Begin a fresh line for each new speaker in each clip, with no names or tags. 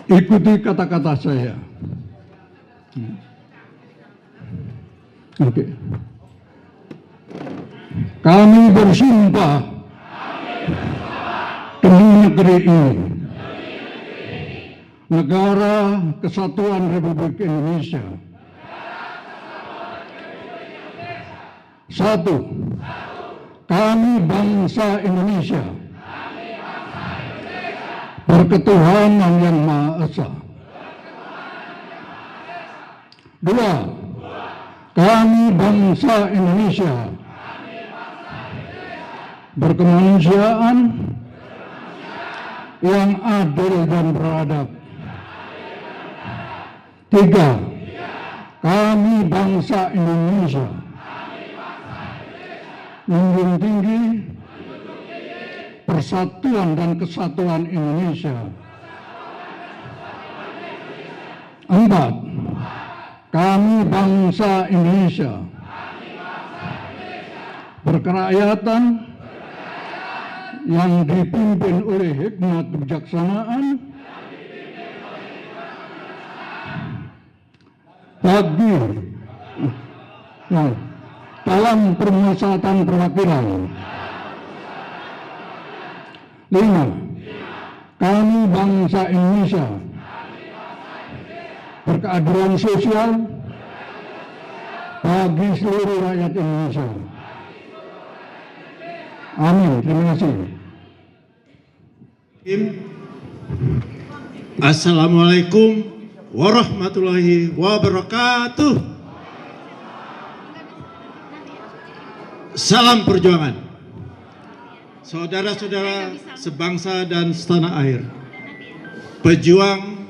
Ikuti kata-kata saya. Oke. Kami bersumpah demi negeri ini, Negara Kesatuan Republik Indonesia. Satu, kami bangsa Indonesia berketuhanan yang Maha Esa. Dua, kami bangsa Indonesia berkemanusiaan yang adil dan beradab. Tiga, kami bangsa Indonesia menjunjung tinggi persatuan dan kesatuan Indonesia. Empat, kami bangsa Indonesia berkerakyatan yang dipimpin oleh hikmat kebijaksanaan bagi dalam permusyawaratan perwakilan. Lima, kami bangsa Indonesia berkeadilan sosial bagi seluruh rakyat Indonesia. Amin. Terima kasih.
Assalamualaikum warahmatullahi wabarakatuh. Salam perjuangan. Saudara-saudara sebangsa dan setanah air, pejuang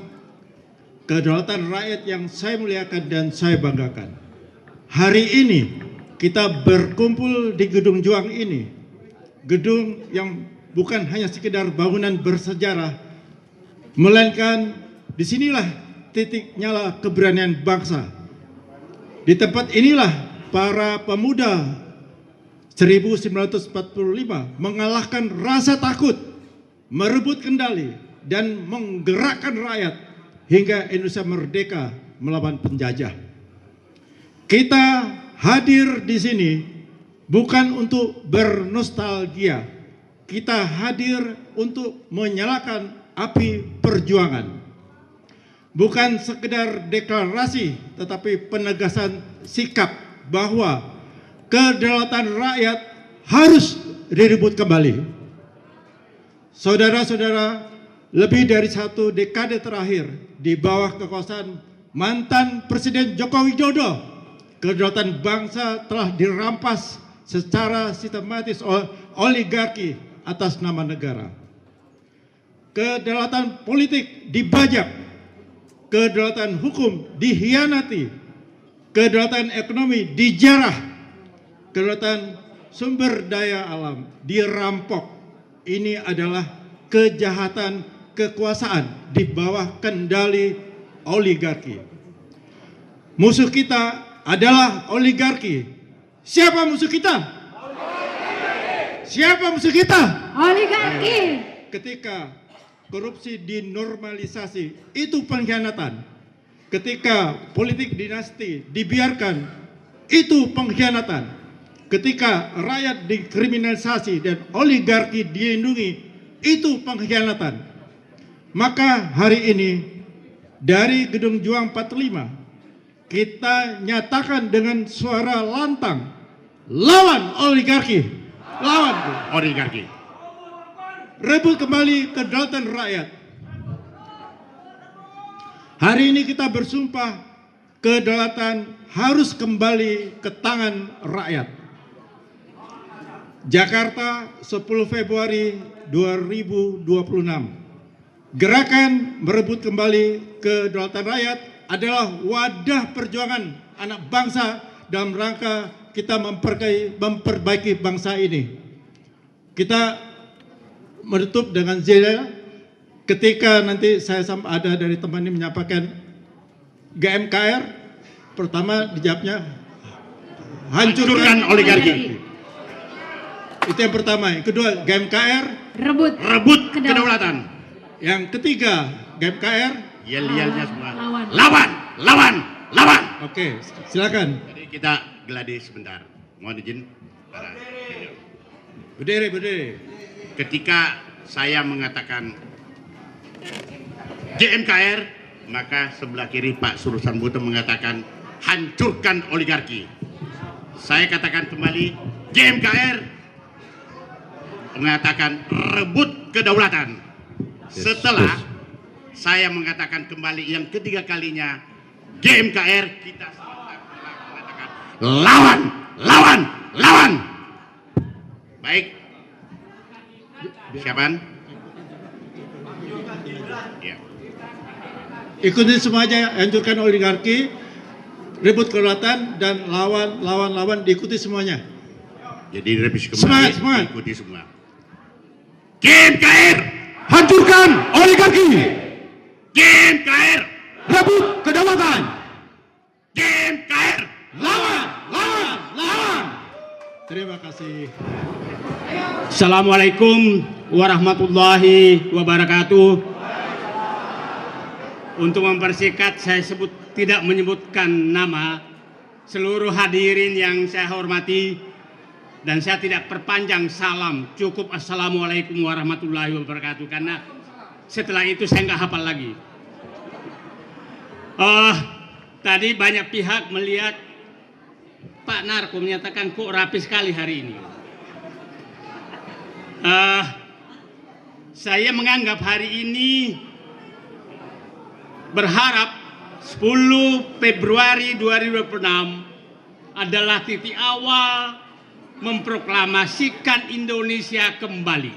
kedaulatan rakyat yang saya muliakan dan saya banggakan. Hari ini kita berkumpul di Gedung Juang ini, gedung yang bukan hanya sekedar bangunan bersejarah, melainkan disinilah titik nyala keberanian bangsa. Di tempat inilah para pemuda 1945 mengalahkan rasa takut, merebut kendali, dan menggerakkan rakyat hingga Indonesia merdeka melawan penjajah. Kita hadir di sini bukan untuk bernostalgia, kita hadir untuk menyalakan api perjuangan. Bukan sekedar deklarasi, tetapi penegasan sikap bahwa kedaulatan rakyat harus direbut kembali. Saudara-saudara, lebih dari 1 dekade terakhir di bawah kekuasaan mantan Presiden Joko Widodo, kedaulatan bangsa telah dirampas secara sistematis oleh oligarki atas nama negara. Kedaulatan politik dibajak, kedaulatan hukum dihianati, kedaulatan ekonomi dijarah, kedaulatan sumber daya alam dirampok. Ini adalah kejahatan kekuasaan di bawah kendali oligarki. Musuh kita adalah oligarki. Siapa musuh kita? Oligarki. Siapa musuh kita? Oligarki. Ketika korupsi dinormalisasi, itu pengkhianatan. Ketika politik dinasti dibiarkan, itu pengkhianatan. Ketika rakyat dikriminalisasi dan oligarki dilindungi, itu pengkhianatan. Maka hari ini dari Gedung Juang 45 kita nyatakan dengan suara lantang, lawan oligarki, lawan oligarki. Rebut kembali kedaulatan rakyat. Hari ini kita bersumpah kedaulatan harus kembali ke tangan rakyat. Jakarta 10 Februari 2026. Gerakan merebut kembali kedaulatan rakyat adalah wadah perjuangan anak bangsa dalam rangka kita memperbaiki bangsa ini. Kita menutup dengan zila ketika nanti saya ada dari teman ini menyampaikan GMKR, pertama dijawabnya hancurkan oligarki. Itu yang pertama. Yang kedua, GMKR rebut kedaulatan. Yang ketiga, GMKR
Yel-yelnya semua.
Lawan.
Lawan, lawan, lawan.
Oke, silakan.
Jadi kita gladi sebentar. Mohon izin para senior.
Berdiri.
Ketika saya mengatakan GMKR, maka sebelah kiri Pak Surusan Buto mengatakan hancurkan oligarki. Saya katakan kembali GMKR mengatakan rebut kedaulatan. Setelah saya mengatakan kembali yang ketiga kalinya GMKR, kita serentak telah mengatakan lawan, lawan, lawan. Baik. Siapaan? Ya.
Ikuti semuanya, hancurkan oligarki, rebut kedaulatan, dan lawan diikuti semuanya.
Jadi revisi kembali,
Semangat.
ikuti semua. GMKR,
Hancurkan oligarki.
GMKR,
Rebut kedaulatan.
GMKR.
Lawan.
Terima kasih.
Assalamualaikum warahmatullahi wabarakatuh. Untuk mempersingkat, saya tidak menyebutkan nama seluruh hadirin yang saya hormati, dan saya tidak perpanjang salam, cukup assalamualaikum warahmatullahi wabarakatuh, karena setelah itu saya nggak hafal lagi. Tadi banyak pihak melihat Pak Narko menyatakan kok rapi sekali hari ini. Saya menganggap hari ini berharap 10 Februari 2026 adalah titik awal memproklamasikan Indonesia kembali.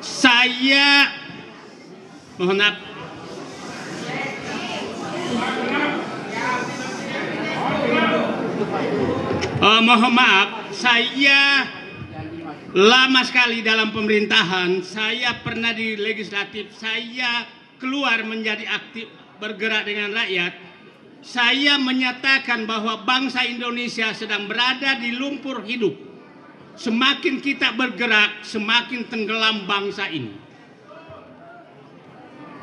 Saya mohon maaf. Mohon maaf, saya lama sekali dalam pemerintahan. Saya pernah di legislatif, saya keluar menjadi aktif bergerak dengan rakyat. Saya menyatakan bahwa bangsa Indonesia sedang berada di lumpur hidup. Semakin kita bergerak, semakin tenggelam bangsa ini.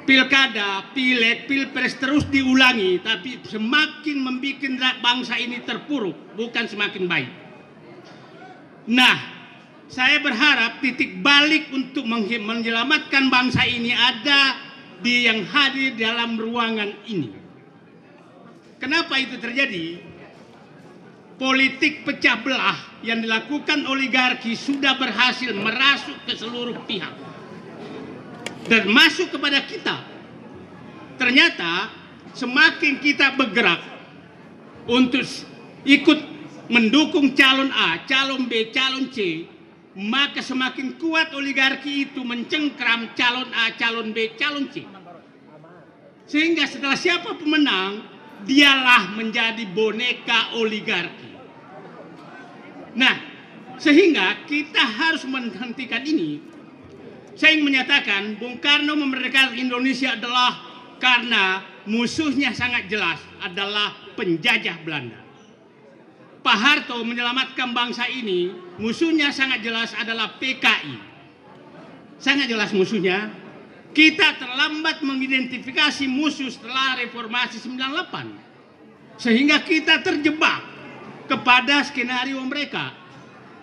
Pilkada, pileg, pilpres terus diulangi, tapi semakin membuat bangsa ini terpuruk, bukan semakin baik. Nah, saya berharap titik balik untuk menyelamatkan bangsa ini ada di yang hadir dalam ruangan ini. Kenapa itu terjadi? Politik pecah belah yang dilakukan oligarki sudah berhasil merasuk ke seluruh pihak dan masuk kepada kita. Ternyata semakin kita bergerak untuk ikut mendukung calon A, calon B, calon C, maka semakin kuat oligarki itu mencengkram calon A, calon B, calon C. Sehingga setelah siapa pemenang, dialah menjadi boneka oligarki. Nah, sehingga kita harus menghentikan ini. Saya ingin menyatakan Bung Karno memerdekakan Indonesia adalah karena musuhnya sangat jelas adalah penjajah Belanda. Pak Harto menyelamatkan bangsa ini, musuhnya sangat jelas adalah PKI. Sangat jelas musuhnya. Kita terlambat mengidentifikasi musuh setelah reformasi 98. Sehingga kita terjebak kepada skenario mereka.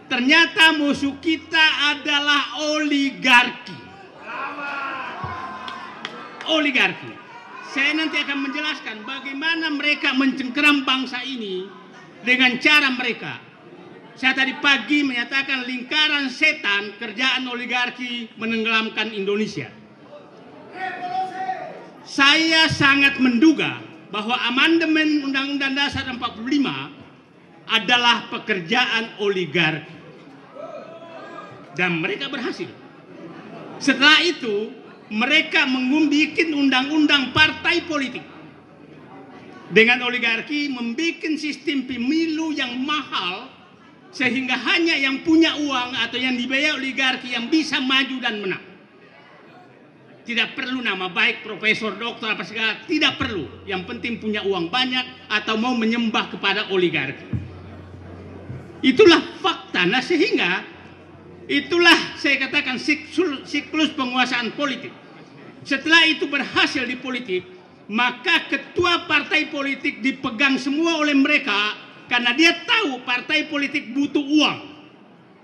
Ternyata musuh kita adalah oligarki. Oligarki. Saya nanti akan menjelaskan bagaimana mereka mencengkeram bangsa ini dengan cara mereka. Saya tadi pagi menyatakan lingkaran setan kerjaan oligarki menenggelamkan Indonesia. Saya sangat menduga bahwa amandemen Undang-Undang Dasar 45 adalah pekerjaan oligarki. Dan mereka berhasil. Setelah itu, mereka membuat undang-undang partai politik. Dengan oligarki membuat sistem pemilu yang mahal, sehingga hanya yang punya uang atau yang dibayar oligarki yang bisa maju dan menang. Tidak perlu nama baik, profesor, dokter, apa segala, tidak perlu. Yang penting punya uang banyak atau mau menyembah kepada oligarki. Itulah fakta. Nah, sehingga Itulah saya katakan siklus penguasaan politik. Setelah itu berhasil di politik, maka ketua partai politik dipegang semua oleh mereka karena dia tahu partai politik butuh uang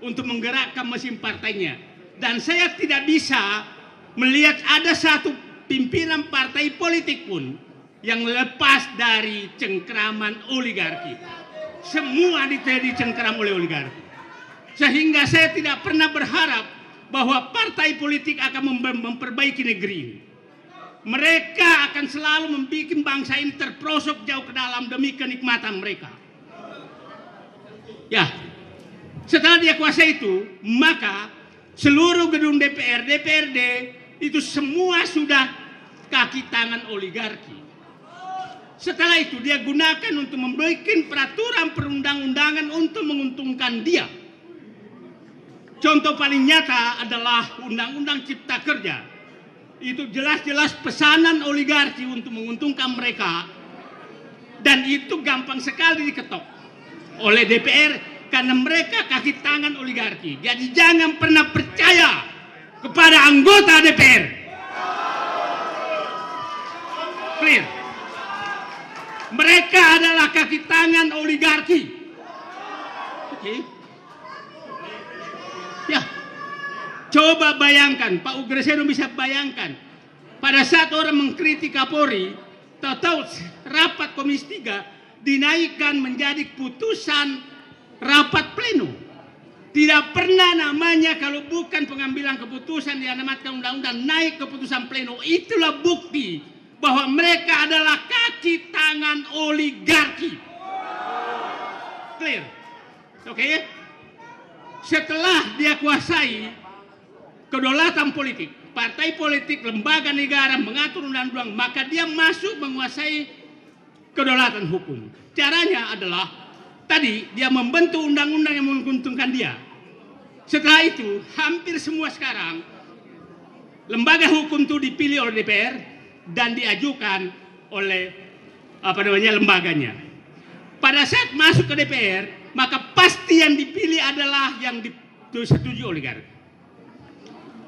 untuk menggerakkan mesin partainya. Dan saya tidak bisa melihat ada satu pimpinan partai politik pun yang lepas dari cengkraman oligarki. Semua dicengkram oleh oligarki. Sehingga saya tidak pernah berharap bahwa partai politik akan memperbaiki negeri ini. Mereka akan selalu membuat bangsa ini terperosok jauh ke dalam demi kenikmatan mereka. Ya, setelah dia kuasa itu, maka seluruh gedung DPR, DPRD itu semua sudah kaki tangan oligarki. Setelah itu dia gunakan untuk membuat peraturan perundang-undangan untuk menguntungkan dia. Contoh paling nyata adalah Undang-Undang Cipta Kerja. Itu jelas-jelas pesanan oligarki untuk menguntungkan mereka. Dan itu gampang sekali diketok oleh DPR karena mereka kaki tangan oligarki. Jadi jangan pernah percaya kepada anggota DPR. Clear. Mereka adalah kaki tangan oligarki. Oke. Ya, coba bayangkan, Pak Ugreseno bisa bayangkan, pada saat orang mengkritik Kapolri, tahu-tahu rapat Komisi 3 dinaikkan menjadi putusan rapat pleno. Tidak pernah namanya kalau bukan pengambilan keputusan yang diamanatkan undang-undang naik keputusan pleno. Itulah bukti bahwa mereka adalah kaki tangan oligarki. Clear? Oke? Setelah dia kuasai kedaulatan politik, partai politik, lembaga negara mengatur undang-undang, maka dia masuk menguasai kedaulatan hukum. Caranya adalah tadi dia membentuk undang-undang yang menguntungkan dia. Setelah itu hampir semua sekarang lembaga hukum itu dipilih oleh DPR dan diajukan oleh lembaganya. Pada saat masuk ke DPR, maka pasti yang dipilih adalah yang disetujui oligarki.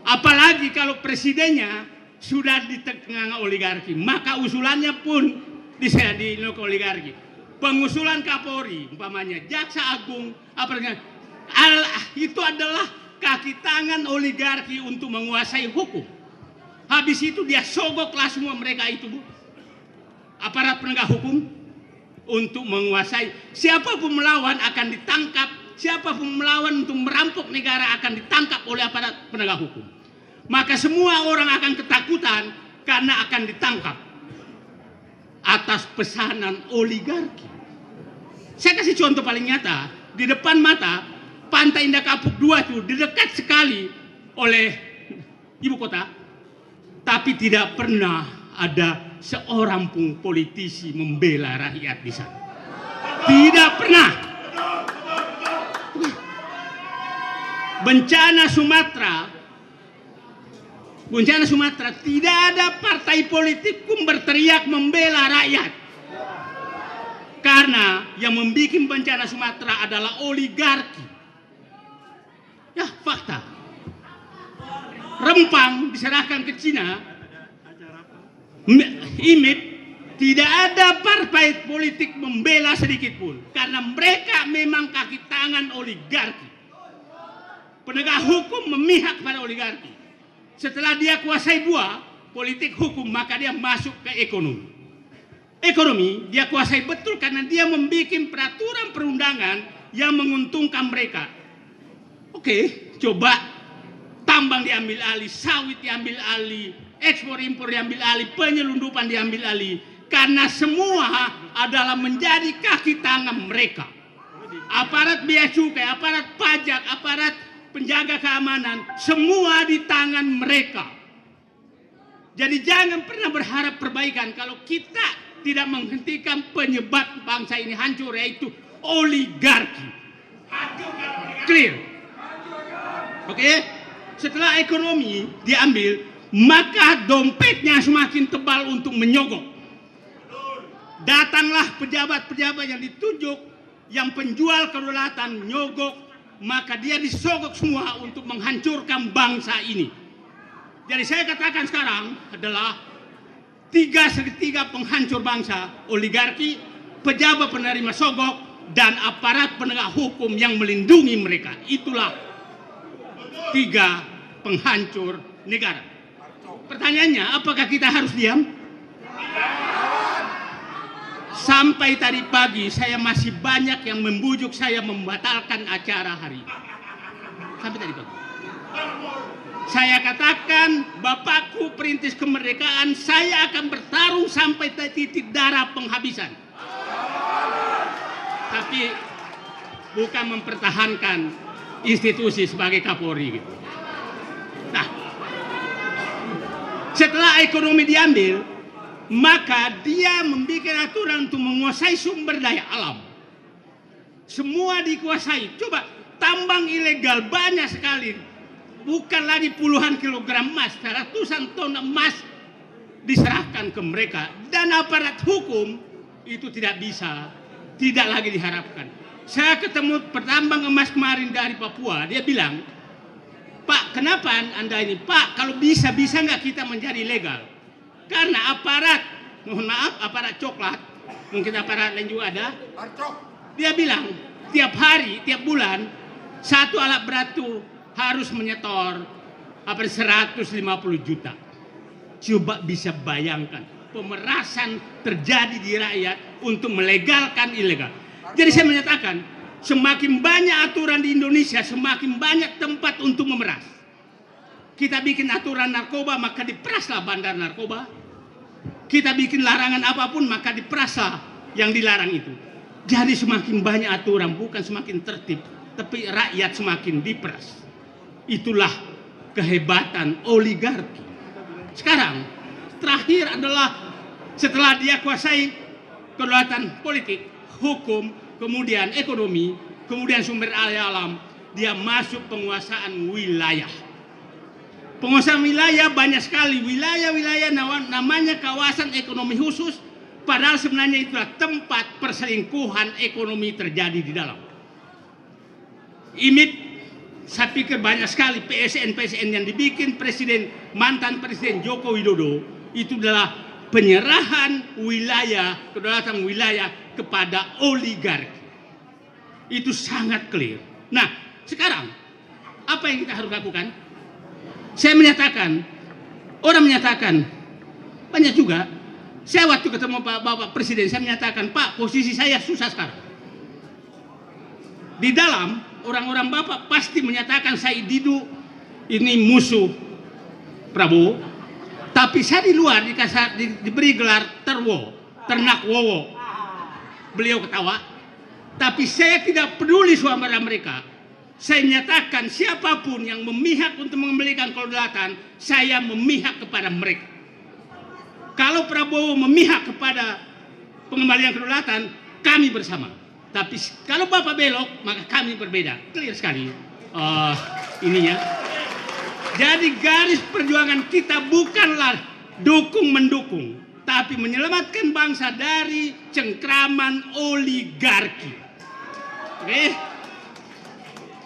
Apalagi kalau presidennya sudah di tengah oligarki, maka usulannya pun dilakukan oligarki. Pengusulan Kapolri, umpamanya Jaksa Agung, itu adalah kaki tangan oligarki untuk menguasai hukum. Habis itu dia sogoklah semua mereka itu, aparat penegak hukum, untuk menguasai. Siapapun melawan akan ditangkap, siapapun melawan untuk merampok negara akan ditangkap oleh aparat penegak hukum. Maka semua orang akan ketakutan karena akan ditangkap atas pesanan oligarki. Saya kasih contoh paling nyata. Di depan mata Pantai Indah Kapuk 2 itu dekat sekali oleh ibu kota, tapi tidak pernah ada seorang pun politisi membela rakyat di sana. Tidak pernah. Bencana Sumatera tidak ada partai politik pun berteriak membela rakyat. Karena yang membuat bencana Sumatera adalah oligarki. Ya, fakta. Rempang diserahkan ke Cina, IMIP, tidak ada partai politik membela sedikit pun. Karena mereka memang kaki tangan oligarki. Penegak hukum memihak pada oligarki. Setelah dia kuasai dua, politik hukum, maka dia masuk ke ekonomi. Ekonomi dia kuasai betul karena dia membuat peraturan perundangan yang menguntungkan mereka. Oke, coba tambang diambil alih, sawit diambil alih, ekspor impor diambil alih, penyelundupan diambil alih. Karena semua adalah menjadi kaki tangan mereka. Aparat bea cukai, aparat pajak, aparat penjaga keamanan, semua di tangan mereka. Jadi jangan pernah berharap perbaikan kalau kita tidak menghentikan penyebab bangsa ini hancur, yaitu oligarki. Clear? Oke? Setelah ekonomi diambil, maka dompetnya semakin tebal untuk menyogok. Datanglah pejabat-pejabat yang ditunjuk, yang penjual kedaulatan, nyogok maka dia disogok semua untuk menghancurkan bangsa ini. Jadi saya katakan sekarang adalah tiga segitiga penghancur bangsa: oligarki, pejabat penerima sogok, dan aparat penegak hukum yang melindungi mereka. Itulah tiga penghancur negara. Pertanyaannya, apakah kita harus diam? Sampai tadi pagi saya masih banyak yang membujuk saya membatalkan acara hari ini. Sampai tadi pagi. Saya katakan, Bapakku perintis kemerdekaan, saya akan bertarung sampai titik darah penghabisan. Tapi bukan mempertahankan institusi sebagai Kapolri gitu. Nah, setelah ekonomi diambil, maka dia membuat aturan untuk menguasai sumber daya alam. Semua dikuasai. Coba, tambang ilegal banyak sekali. Bukan lagi puluhan kilogram emas, ratusan ton emas diserahkan ke mereka. Dan aparat hukum itu tidak bisa, tidak lagi diharapkan. Saya ketemu petambang emas kemarin dari Papua, dia bilang, Pak, kenapa Anda ini? Pak, kalau bisa nggak kita menjadi legal? Karena aparat, mohon maaf, aparat coklat, mungkin aparat lain juga ada. Dia bilang, tiap hari, tiap bulan, satu alat berat itu harus menyetor 150 juta. Coba bisa bayangkan, pemerasan terjadi di rakyat untuk melegalkan ilegal. Jadi saya menyatakan, semakin banyak aturan di Indonesia, semakin banyak tempat untuk memeras. Kita bikin aturan narkoba, maka diperaslah bandar narkoba. Kita bikin larangan apapun, maka diperaslah yang dilarang itu. Jadi semakin banyak aturan, bukan semakin tertib, tapi rakyat semakin diperas. Itulah kehebatan oligarki. Sekarang, terakhir adalah setelah dia kuasai kedaulatan politik, hukum, kemudian ekonomi, kemudian sumber daya alam, dia masuk penguasaan wilayah. Penguasaan wilayah banyak sekali. Wilayah-wilayah namanya kawasan ekonomi khusus, padahal sebenarnya itulah tempat perselingkuhan ekonomi terjadi di dalam. IMIP, saya pikir banyak sekali PSN yang dibikin mantan Presiden Joko Widodo, itu adalah penyerahan wilayah, kedaulatan wilayah kepada oligarki. Itu sangat clear. Nah, sekarang apa yang kita harus lakukan? Saya menyatakan, orang menyatakan, banyak juga. Saya waktu ketemu Bapak Presiden, saya menyatakan, Pak, posisi saya susah sekarang. Di dalam, orang-orang Bapak pasti menyatakan saya Didu ini musuh Prabowo. Tapi saya di luar diberi gelar ternak wowo. Beliau ketawa. Tapi saya tidak peduli suara mereka. Saya nyatakan siapapun yang memihak untuk mengembalikan kedaulatan, saya memihak kepada mereka. Kalau Prabowo memihak kepada pengembalian kedaulatan, kami bersama. Tapi kalau Bapak belok, maka kami berbeda. Clear sekali ininya. Jadi garis perjuangan kita bukanlah dukung-mendukung, tapi menyelamatkan bangsa dari cengkraman oligarki. Oke?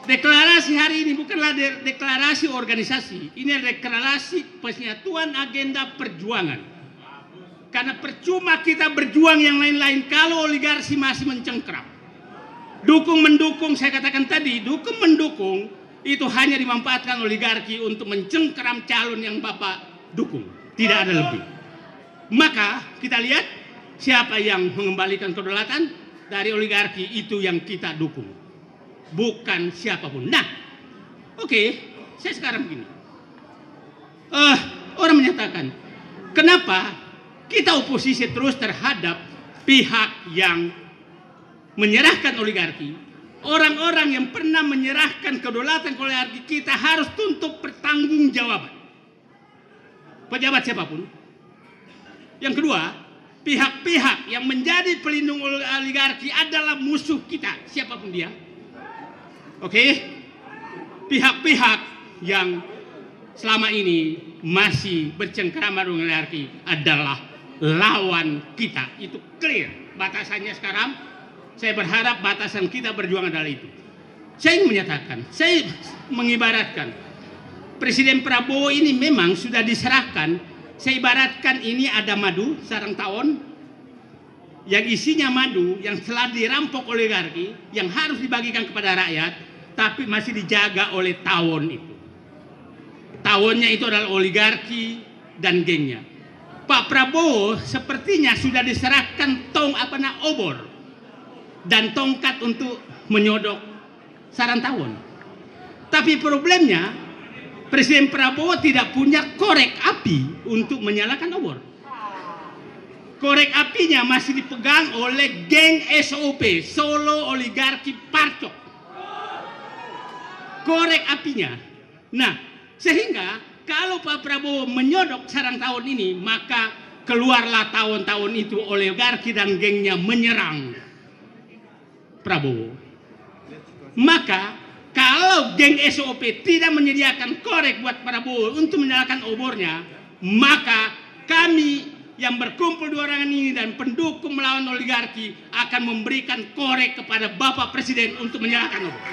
Deklarasi hari ini bukanlah deklarasi organisasi. Ini adalah deklarasi penyatuan agenda perjuangan. Karena percuma kita berjuang yang lain-lain kalau oligarki masih mencengkram. Dukung-mendukung, saya katakan tadi, dukung-mendukung itu hanya dimanfaatkan oligarki untuk mencengkram calon yang Bapak dukung. Tidak ada lebih. Maka kita lihat siapa yang mengembalikan kedaulatan dari oligarki, itu yang kita dukung. Bukan siapapun. Nah, oke, saya sekarang begini. Orang menyatakan, kenapa kita oposisi terus terhadap pihak yang menyerahkan oligarki? Orang-orang yang pernah menyerahkan kedaulatan oligarki, kita harus tuntut pertanggungjawaban. Pejabat siapapun. Yang kedua, pihak-pihak yang menjadi pelindung oligarki adalah musuh kita, siapapun dia. Oke, pihak-pihak yang selama ini masih bercengkrama dengan oligarki adalah lawan kita. Itu clear batasannya sekarang. Saya berharap batasan kita berjuang adalah itu. Saya ingin menyatakan, saya mengibaratkan Presiden Prabowo ini memang sudah diserahkan. Saya ibaratkan ini ada madu sarang tawon yang isinya madu yang telah dirampok oligarki yang harus dibagikan kepada rakyat, tapi masih dijaga oleh tawon itu. Tawonnya itu adalah oligarki dan gengnya. Pak Prabowo sepertinya sudah diserahkan obor dan tongkat untuk menyodok sarang tawon. Tapi problemnya Presiden Prabowo tidak punya korek api untuk menyalakan obor. Korek apinya masih dipegang oleh geng SOP, Solo Oligarki Parcok. Korek apinya. Nah, sehingga kalau Pak Prabowo menyodok sarang tawon ini, maka keluarlah tahun-tahun itu oligarki dan gengnya menyerang Prabowo. Maka kalau geng SOP tidak menyediakan korek buat Prabowo untuk menyalakan obornya, maka kami yang berkumpul di ruangan ini dan pendukung melawan oligarki akan memberikan korek kepada Bapak Presiden untuk menyalakan obor.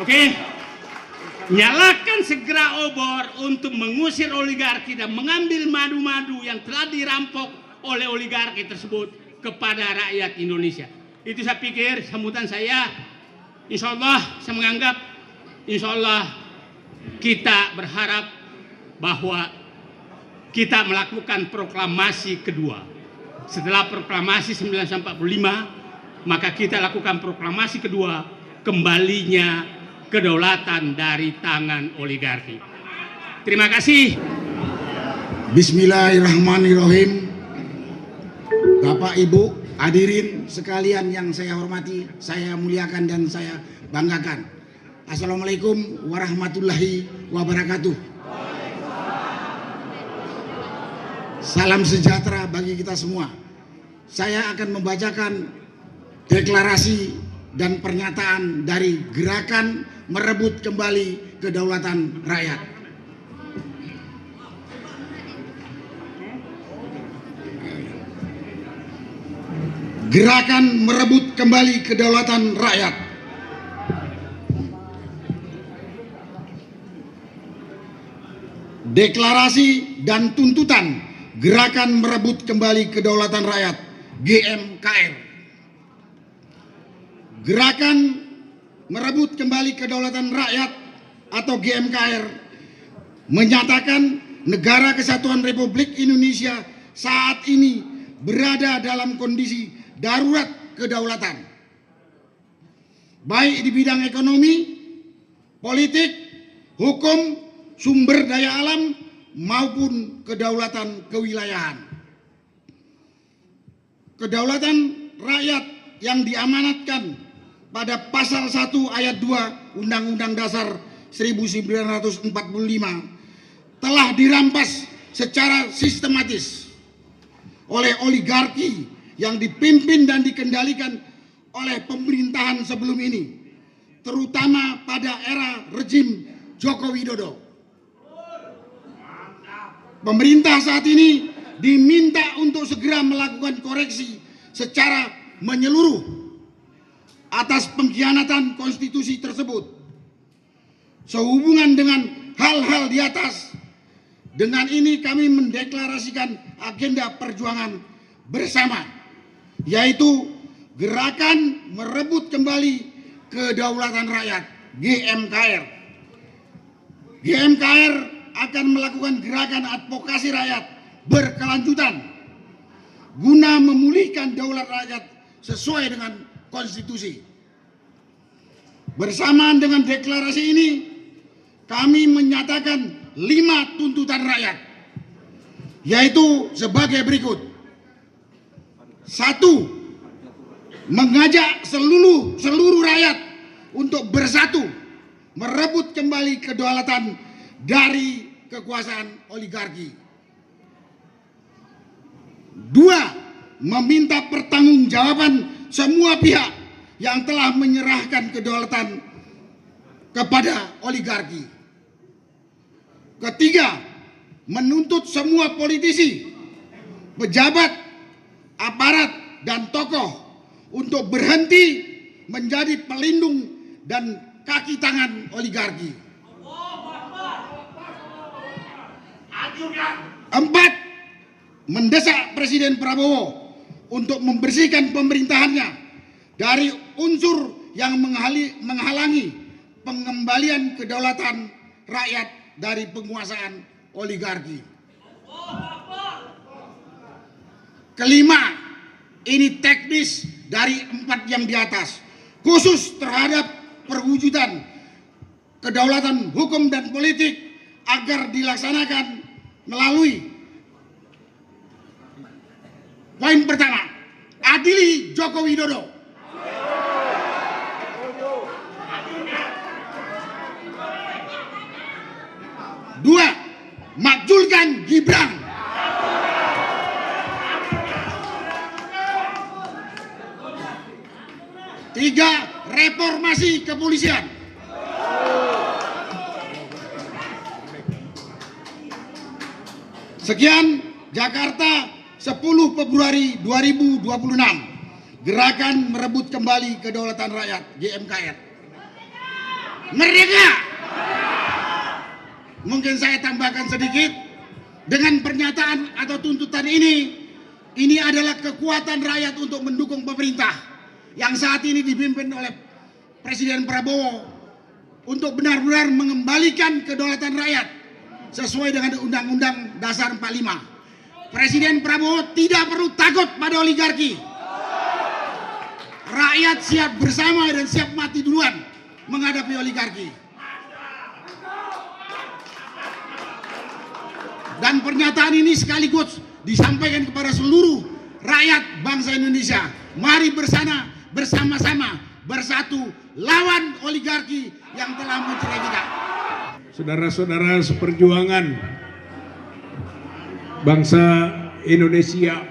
Oke? Nyalakan segera obor untuk mengusir oligarki dan mengambil madu-madu yang telah dirampok oleh oligarki tersebut kepada rakyat Indonesia. Itu saya pikir sambutan saya. Insya Allah saya menganggap, insya Allah kita berharap bahwa kita melakukan proklamasi kedua. Setelah proklamasi 1945, maka kita lakukan proklamasi kedua, kembalinya kedaulatan dari tangan oligarki. Terima kasih.
Bismillahirrahmanirrahim. Bapak, Ibu, hadirin sekalian yang saya hormati, saya muliakan dan saya banggakan. Assalamualaikum warahmatullahi wabarakatuh. Salam sejahtera bagi kita semua. Saya akan membacakan deklarasi dan pernyataan dari Gerakan Merebut Kembali Kedaulatan Rakyat. Gerakan Merebut Kembali Kedaulatan Rakyat. Deklarasi dan tuntutan Gerakan Merebut Kembali Kedaulatan Rakyat GMKR. Gerakan Merebut Kembali Kedaulatan Rakyat atau GMKR menyatakan negara Kesatuan Republik Indonesia saat ini berada dalam kondisi darurat kedaulatan, baik di bidang ekonomi, politik, hukum, sumber daya alam, maupun kedaulatan kewilayahan. Kedaulatan rakyat yang diamanatkan pada pasal 1 ayat 2 Undang-Undang Dasar 1945 telah dirampas secara sistematis oleh oligarki yang dipimpin dan dikendalikan oleh pemerintahan sebelum ini, terutama pada era rejim Joko Widodo. Pemerintah saat ini diminta untuk segera melakukan koreksi secara menyeluruh atas pengkhianatan konstitusi tersebut. Sehubungan dengan hal-hal di atas, dengan ini kami mendeklarasikan agenda perjuangan bersama, yaitu Gerakan Merebut Kembali Kedaulatan Rakyat GMKR. GMKR akan melakukan gerakan advokasi rakyat berkelanjutan guna memulihkan daulat rakyat sesuai dengan konstitusi. Bersamaan dengan deklarasi ini, kami menyatakan 5 tuntutan rakyat, yaitu sebagai berikut. 1. Mengajak seluruh rakyat untuk bersatu merebut kembali kedaulatan dari kekuasaan oligarki. 2. Meminta pertanggungjawaban semua pihak yang telah menyerahkan kedaulatan kepada oligarki. 3. Menuntut semua politisi, pejabat, aparat, dan tokoh untuk berhenti menjadi pelindung dan kaki tangan oligarki. 4. Mendesak Presiden Prabowo untuk membersihkan pemerintahannya dari unsur yang menghalangi pengembalian kedaulatan rakyat dari penguasaan oligarki. 5. Ini teknis dari 4 yang di atas, khusus terhadap perwujudan kedaulatan hukum dan politik agar dilaksanakan melalui poin pertama, adili Joko Widodo. 2. Makzulkan Gibran. 3. Reformasi kepolisian. 'Sekian Jakarta 10 Februari 2026. Gerakan merebut kembali kedaulatan rakyat GMKR. Merdeka! Mungkin saya tambahkan sedikit, dengan pernyataan atau tuntutan ini adalah kekuatan rakyat untuk mendukung pemerintah yang saat ini dipimpin oleh Presiden Prabowo untuk benar-benar mengembalikan kedaulatan rakyat sesuai dengan Undang-Undang Dasar 45. Presiden Prabowo tidak perlu takut pada oligarki. Rakyat siap bersama dan siap mati duluan menghadapi oligarki. Dan pernyataan ini sekaligus disampaikan kepada seluruh rakyat bangsa Indonesia. Mari bersama-sama bersatu lawan oligarki yang telah mencerai kita.
Saudara-saudara seperjuangan bangsa Indonesia,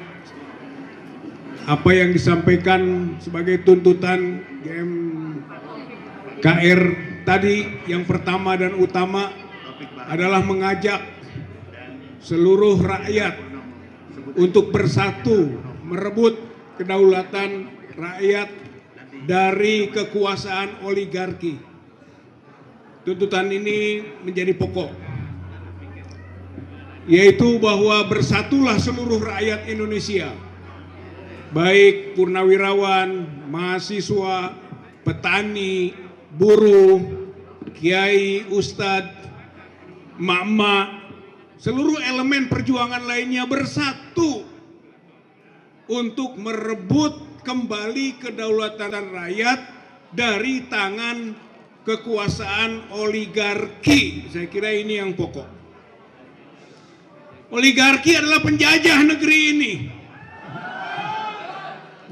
apa yang disampaikan sebagai tuntutan GMKR tadi, yang pertama dan utama adalah mengajak seluruh rakyat untuk bersatu merebut kedaulatan rakyat dari kekuasaan oligarki. Tuntutan ini menjadi pokok, yaitu bahwa bersatulah seluruh rakyat Indonesia, baik purnawirawan, mahasiswa, petani, buruh, kiai, ustadz, emak-emak, seluruh elemen perjuangan lainnya bersatu untuk merebut kembali kedaulatan rakyat dari tangan kekuasaan oligarki. Saya kira ini yang pokok. Oligarki adalah penjajah negeri ini.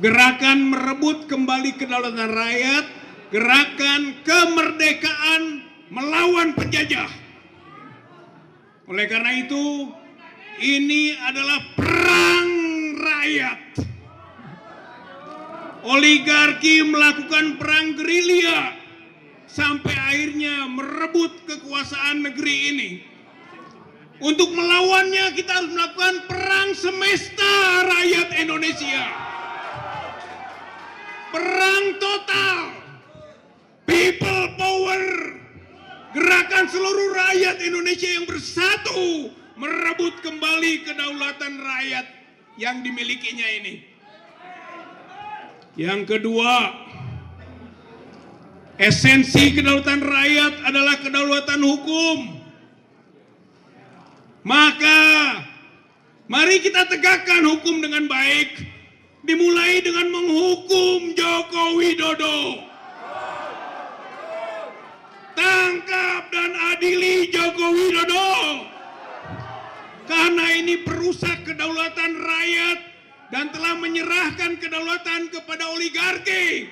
Gerakan merebut kembali kedaulatan rakyat, gerakan kemerdekaan melawan penjajah. Oleh karena itu, ini adalah perang rakyat. Oligarki melakukan perang gerilya sampai akhirnya merebut kekuasaan negeri ini. Untuk melawannya kita harus melakukan perang semesta rakyat Indonesia. Perang total, people power, gerakan seluruh rakyat Indonesia yang bersatu merebut kembali kedaulatan rakyat yang dimilikinya ini. Yang kedua, esensi kedaulatan rakyat adalah kedaulatan hukum. Maka mari kita tegakkan hukum dengan baik, dimulai dengan menghukum Joko Widodo. Tangkap dan adili Joko Widodo, karena ini perusak kedaulatan rakyat dan telah menyerahkan kedaulatan kepada oligarki.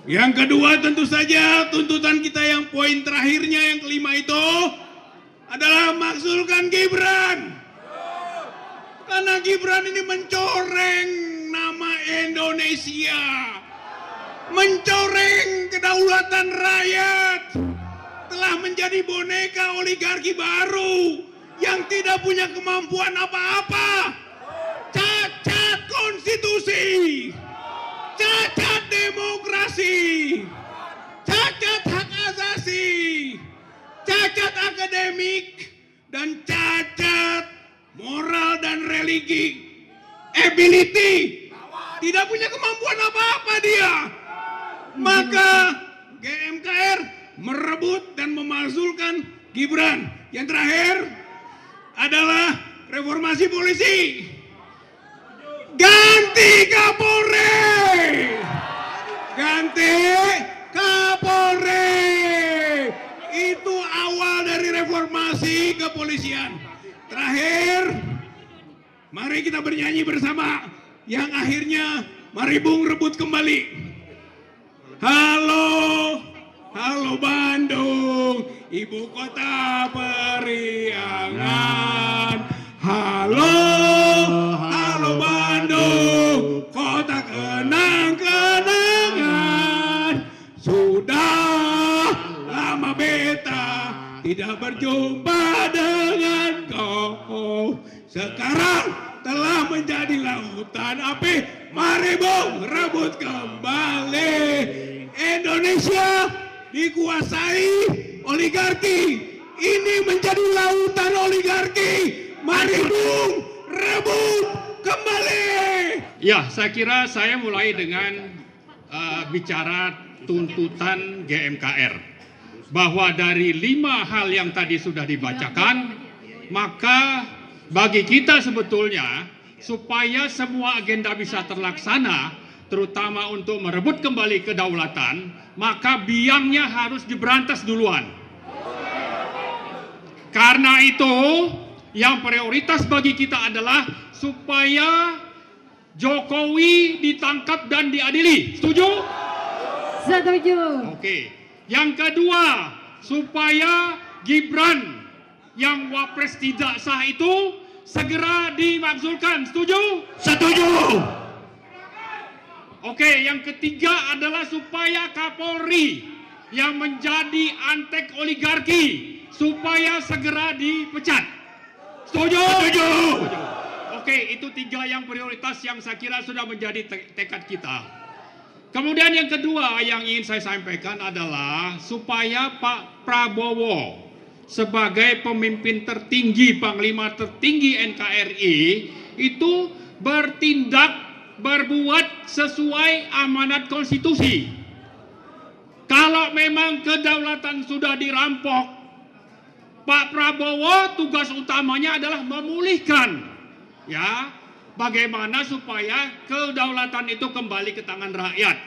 Yang kedua, tentu saja tuntutan kita yang poin terakhirnya, yang kelima itu adalah makzulkan Gibran. Karena Gibran ini mencoreng nama Indonesia, mencoreng kedaulatan rakyat, telah menjadi boneka oligarki baru yang tidak punya kemampuan apa-apa. Cacat konstitusi, cacat demokrasi, cacat hak asasi, cacat akademik, dan cacat moral dan religi. Ability, tidak punya kemampuan apa-apa dia. Maka GMKR merebut dan memasukkan Gibran. Yang terakhir adalah reformasi polisi. Ganti Kapolri. Ganti Kapolri. Itu awal dari reformasi kepolisian. Terakhir, mari kita bernyanyi bersama. Yang akhirnya, mari Bung rebut kembali. Halo, halo Bandung, ibu kota periangan. Halo, halo Bandung, kota kenang-kenangan. Sudah lama beta tidak berjumpa dengan kau. Sekarang telah menjadi lautan api. Mari Bung rebut kembali. Indonesia dikuasai oligarki. Ini menjadi lautan oligarki. Mari Bung rebut kembali.
Ya, saya kira saya mulai dengan bicara tuntutan GMKR. Bahwa dari 5 hal yang tadi sudah dibacakan, maka bagi kita sebetulnya supaya semua agenda bisa terlaksana, terutama untuk merebut kembali kedaulatan, maka biangnya harus diberantas duluan. Karena itu, yang prioritas bagi kita adalah supaya Jokowi ditangkap dan diadili. Setuju?
Setuju.
Oke. Yang kedua, supaya Gibran yang wapres tidak sah itu segera dimakzulkan. Setuju?
Setuju.
Oke, yang ketiga adalah supaya Kapolri yang menjadi antek oligarki supaya segera dipecat. Setuju?
Setuju.
Oke, itu 3 yang prioritas yang saya kira sudah menjadi tekad kita. Kemudian yang kedua yang ingin saya sampaikan adalah supaya Pak Prabowo sebagai pemimpin tertinggi, panglima tertinggi NKRI itu berbuat sesuai amanat konstitusi. Kalau memang kedaulatan sudah dirampok, Pak Prabowo tugas utamanya adalah memulihkan, ya, bagaimana supaya kedaulatan itu kembali ke tangan rakyat.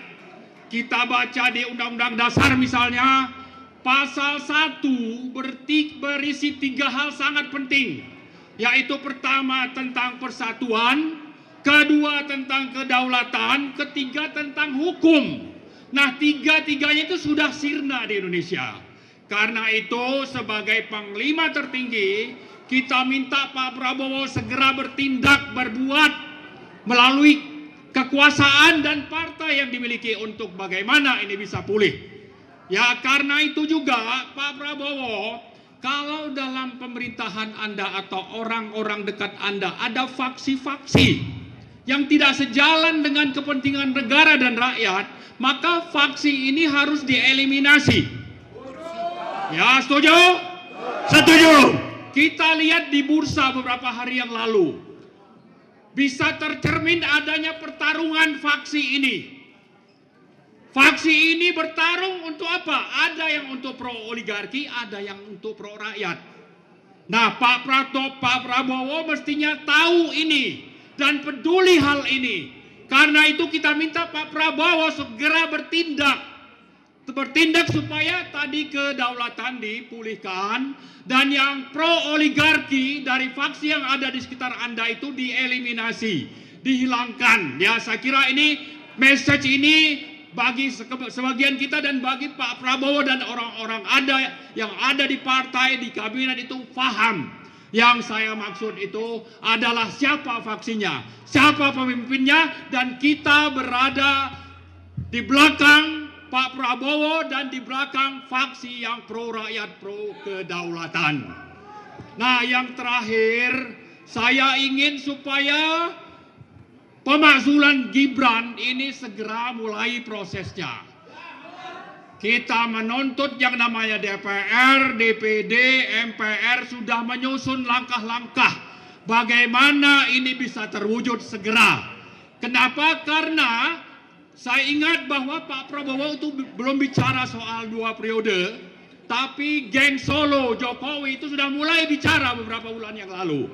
Kita baca di Undang-Undang Dasar misalnya, Pasal 1 berisi 3 hal sangat penting, yaitu pertama tentang persatuan, kedua tentang kedaulatan, ketiga tentang hukum. Nah, 3-tiganya itu sudah sirna di Indonesia. Karena itu sebagai panglima tertinggi, kita minta Pak Prabowo segera bertindak, berbuat melalui kekuasaan dan partai yang dimiliki untuk bagaimana ini bisa pulih. Ya, karena itu juga Pak Prabowo, kalau dalam pemerintahan Anda atau orang-orang dekat Anda ada faksi-faksi yang tidak sejalan dengan kepentingan negara dan rakyat, maka faksi ini harus dieliminasi. Ya, setuju?
Setuju.
Kita lihat di bursa beberapa hari yang lalu, bisa tercermin adanya pertarungan faksi ini. Faksi ini bertarung untuk apa? Ada yang untuk pro oligarki, ada yang untuk pro rakyat. Nah, Pak Prabowo mestinya tahu ini dan peduli hal ini. Karena itu kita minta Pak Prabowo segera bertindak supaya tadi kedaulatan dipulihkan dan yang pro oligarki dari faksi yang ada di sekitar Anda itu dieliminasi, dihilangkan. Ya, saya kira ini message ini bagi sebagian kita dan bagi Pak Prabowo dan orang-orang yang ada di partai, di kabinet itu paham. Yang saya maksud itu adalah siapa faksinya, siapa pemimpinnya, dan kita berada di belakang Pak Prabowo dan di belakang faksi yang pro rakyat, pro kedaulatan. Nah, yang terakhir, saya ingin supaya pemakzulan Gibran ini segera mulai prosesnya. Kita menuntut yang namanya DPR, DPD, MPR sudah menyusun langkah-langkah bagaimana ini bisa terwujud segera. Kenapa? Karena saya ingat bahwa Pak Prabowo itu belum bicara soal 2 periode, tapi geng Solo Jokowi itu sudah mulai bicara beberapa bulan yang lalu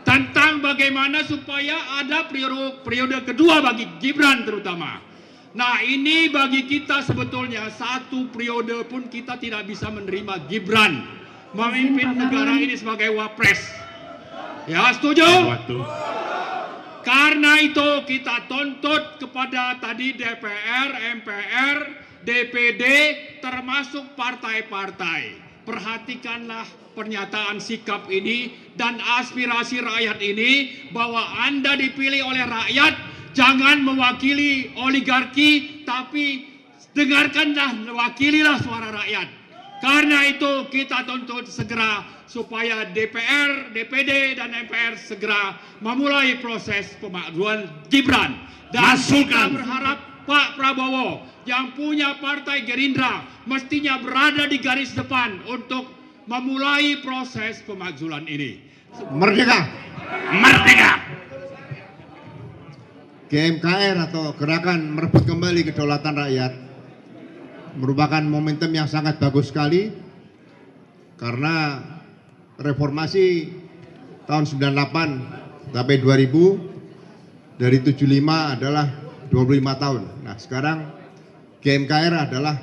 tentang bagaimana supaya ada periode kedua bagi Gibran terutama. Nah, ini bagi kita sebetulnya 1 periode pun kita tidak bisa menerima Gibran memimpin negara ini sebagai wapres. Ya, setuju?
Waktu.
Karena itu kita tuntut kepada tadi DPR, MPR, DPD, termasuk partai-partai. Perhatikanlah pernyataan sikap ini dan aspirasi rakyat ini, bahwa Anda dipilih oleh rakyat, jangan mewakili oligarki, tapi dengarkanlah, wakililah suara rakyat. Karena itu kita tuntut segera supaya DPR, DPD, dan MPR segera memulai proses pemakzulan Gibran. Dan kita berharap Pak Prabowo yang punya Partai Gerindra mestinya berada di garis depan untuk memulai proses pemakzulan ini.
Merdeka!
Merdeka!
GMKR atau Gerakan Merebut Kembali Kedaulatan Rakyat merupakan momentum yang sangat bagus sekali, karena reformasi tahun 98 sampai 2000, dari 75 adalah 25 tahun. Nah, sekarang GMKR adalah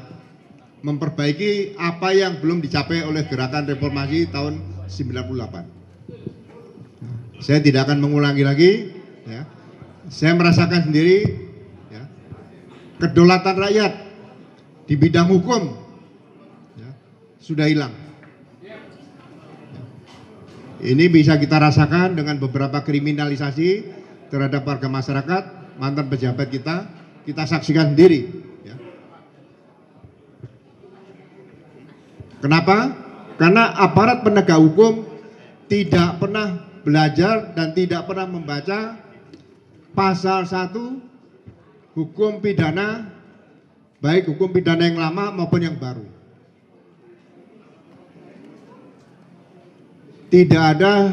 memperbaiki apa yang belum dicapai oleh gerakan reformasi tahun 98. Saya tidak akan mengulangi lagi, ya. Saya merasakan sendiri, ya, kedaulatan rakyat di bidang hukum, ya, sudah hilang. Ini bisa kita rasakan dengan beberapa kriminalisasi terhadap warga masyarakat, mantan pejabat kita saksikan sendiri. Ya. Kenapa? Karena aparat penegak hukum tidak pernah belajar dan tidak pernah membaca pasal 1 hukum pidana, baik hukum pidana yang lama maupun yang baru. Tidak ada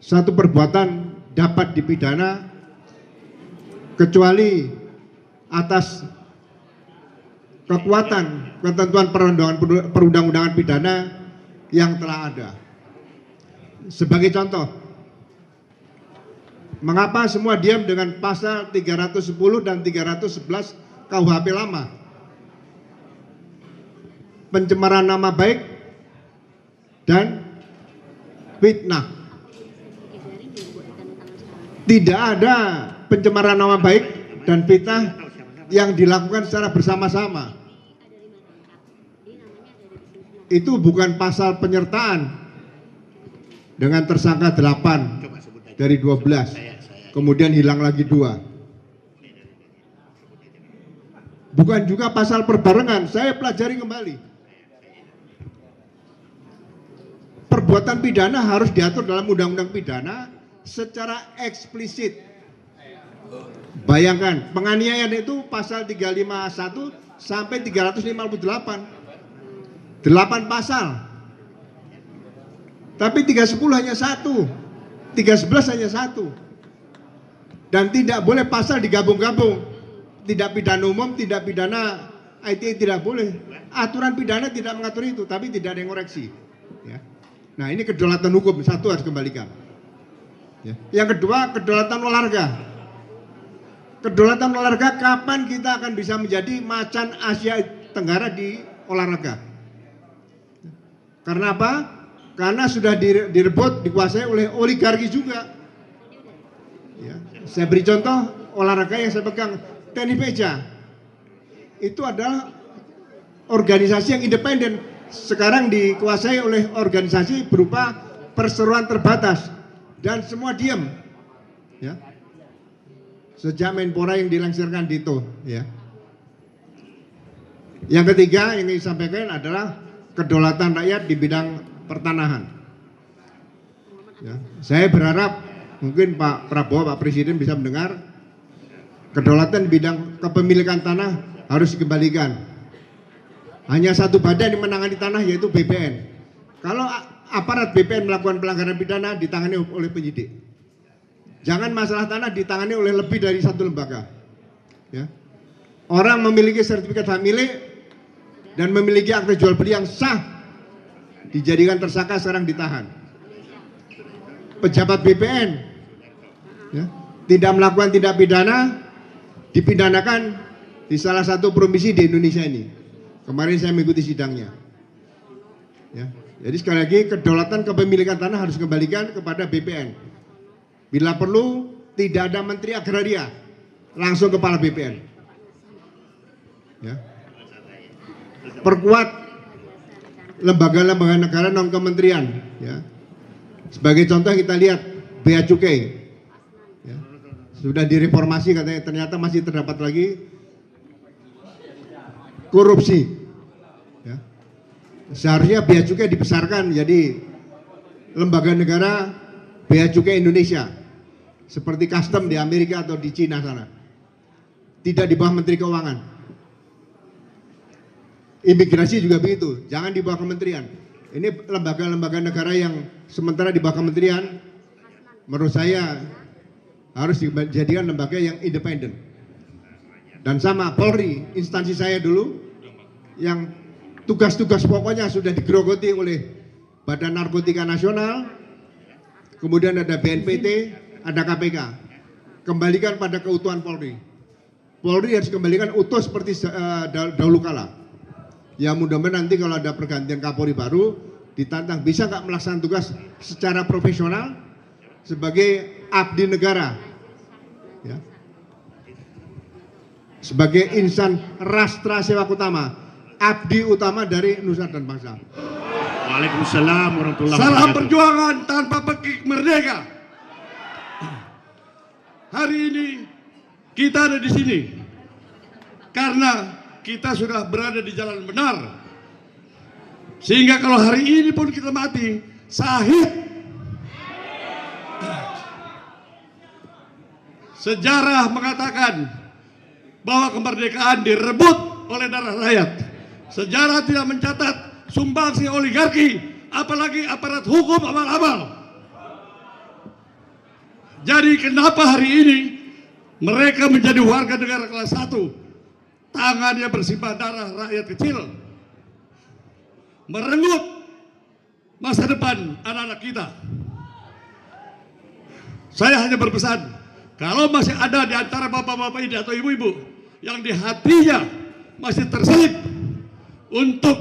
satu perbuatan dapat dipidana kecuali atas kekuatan ketentuan perundang-undangan pidana yang telah ada. Sebagai contoh, mengapa semua diam dengan pasal 310 dan 311 KUHP lama? Pencemaran nama baik dan fitnah. Tidak ada pencemaran nama baik dan fitnah yang dilakukan secara bersama-sama. Itu bukan pasal penyertaan dengan tersangka 8 dari 12, kemudian hilang lagi 2. Bukan juga pasal perbarengan. Saya pelajari kembali. Perbuatan pidana harus diatur dalam undang-undang pidana secara eksplisit. Bayangkan, penganiayaan itu pasal 351 sampai 358. 8 pasal. Tapi 310 hanya 1. 311 hanya 1. Dan tidak boleh pasal digabung-gabung. Tidak pidana umum, tidak pidana ITE, tidak boleh. Aturan pidana tidak mengatur itu, tapi tidak ada yang koreksi. Ya. Nah, ini kedaulatan hukum, satu harus kembalikan. Ya. Yang kedua, kedaulatan olahraga. Kedaulatan olahraga, kapan kita akan bisa menjadi macan Asia Tenggara di olahraga? Karena apa? Karena sudah direbut, dikuasai oleh oligarki juga. Ya. Saya beri contoh olahraga yang saya pegang, tenis meja. Itu adalah organisasi yang independen. Sekarang dikuasai oleh organisasi berupa perseroan terbatas dan semua diam, ya. Sejak Menpora yang dilangsirkan Dito, ya. Yang ketiga yang ingin disampaikan adalah kedaulatan rakyat di bidang pertanahan. Ya. Saya berharap mungkin Pak Prabowo, Pak Presiden bisa mendengar, kedaulatan bidang kepemilikan tanah harus dikembalikan. Hanya satu badan yang menangani tanah, yaitu BPN. Kalau aparat BPN melakukan pelanggaran pidana, ditangani oleh penyidik. Jangan masalah tanah ditangani oleh lebih dari satu lembaga. Ya. Orang memiliki sertifikat hak milik dan memiliki akte jual beli yang sah, dijadikan tersangka, sekarang ditahan. Pejabat BPN ya, tidak melakukan tindak pidana, dipidanakan di salah satu provinsi di Indonesia ini. Kemarin saya mengikuti sidangnya. Ya. Jadi sekali lagi, kedaulatan kepemilikan tanah harus dikembalikan kepada BPN. Bila perlu, tidak ada menteri agraria, langsung kepala BPN. Ya. Perkuat lembaga-lembaga negara non kementerian. Ya. Sebagai contoh kita lihat Bea Cukai. Ya. Sudah direformasi, katanya ternyata masih terdapat lagi korupsi. Ya. Seharusnya Bea Cukai dibesarkan jadi lembaga negara Bea Cukai Indonesia, seperti custom di Amerika atau di Cina sana. Tidak di bawah Menteri Keuangan. Imigrasi juga begitu, jangan di bawah kementerian. Ini lembaga-lembaga negara yang sementara di bawah kementerian, menurut saya harus dijadikan lembaga yang independen. Dan sama Polri, instansi saya dulu, yang tugas-tugas pokoknya sudah digerogoti oleh Badan Narkotika Nasional, kemudian ada BNPT, ada KPK. Kembalikan pada keutuhan Polri. Polri harus kembalikan utuh seperti dahulu kala. Ya mudah-mudahan nanti kalau ada pergantian Kapolri baru, ditantang bisa nggak melaksanakan tugas secara profesional sebagai abdi negara, ya. Sebagai insan rastra sewak utama, abdi utama dari nusa dan bangsa.
Waalaikumsalam warahmatullahi wabarakatuh.
Salam perjuangan tanpa pekik merdeka. Hari ini kita ada di sini karena kita sudah berada di jalan benar. Sehingga kalau hari ini pun kita mati syahid. Sejarah mengatakan bahwa kemerdekaan direbut oleh darah rakyat. Sejarah tidak mencatat sumbangsi oligarki, apalagi aparat hukum abal-abal. Jadi kenapa hari ini mereka menjadi warga negara kelas 1? Tangannya bersimbah darah rakyat kecil, merenggut masa depan anak-anak kita. Saya hanya berpesan, kalau masih ada di antara bapak-bapak ini atau ibu-ibu yang di hatinya masih terselip untuk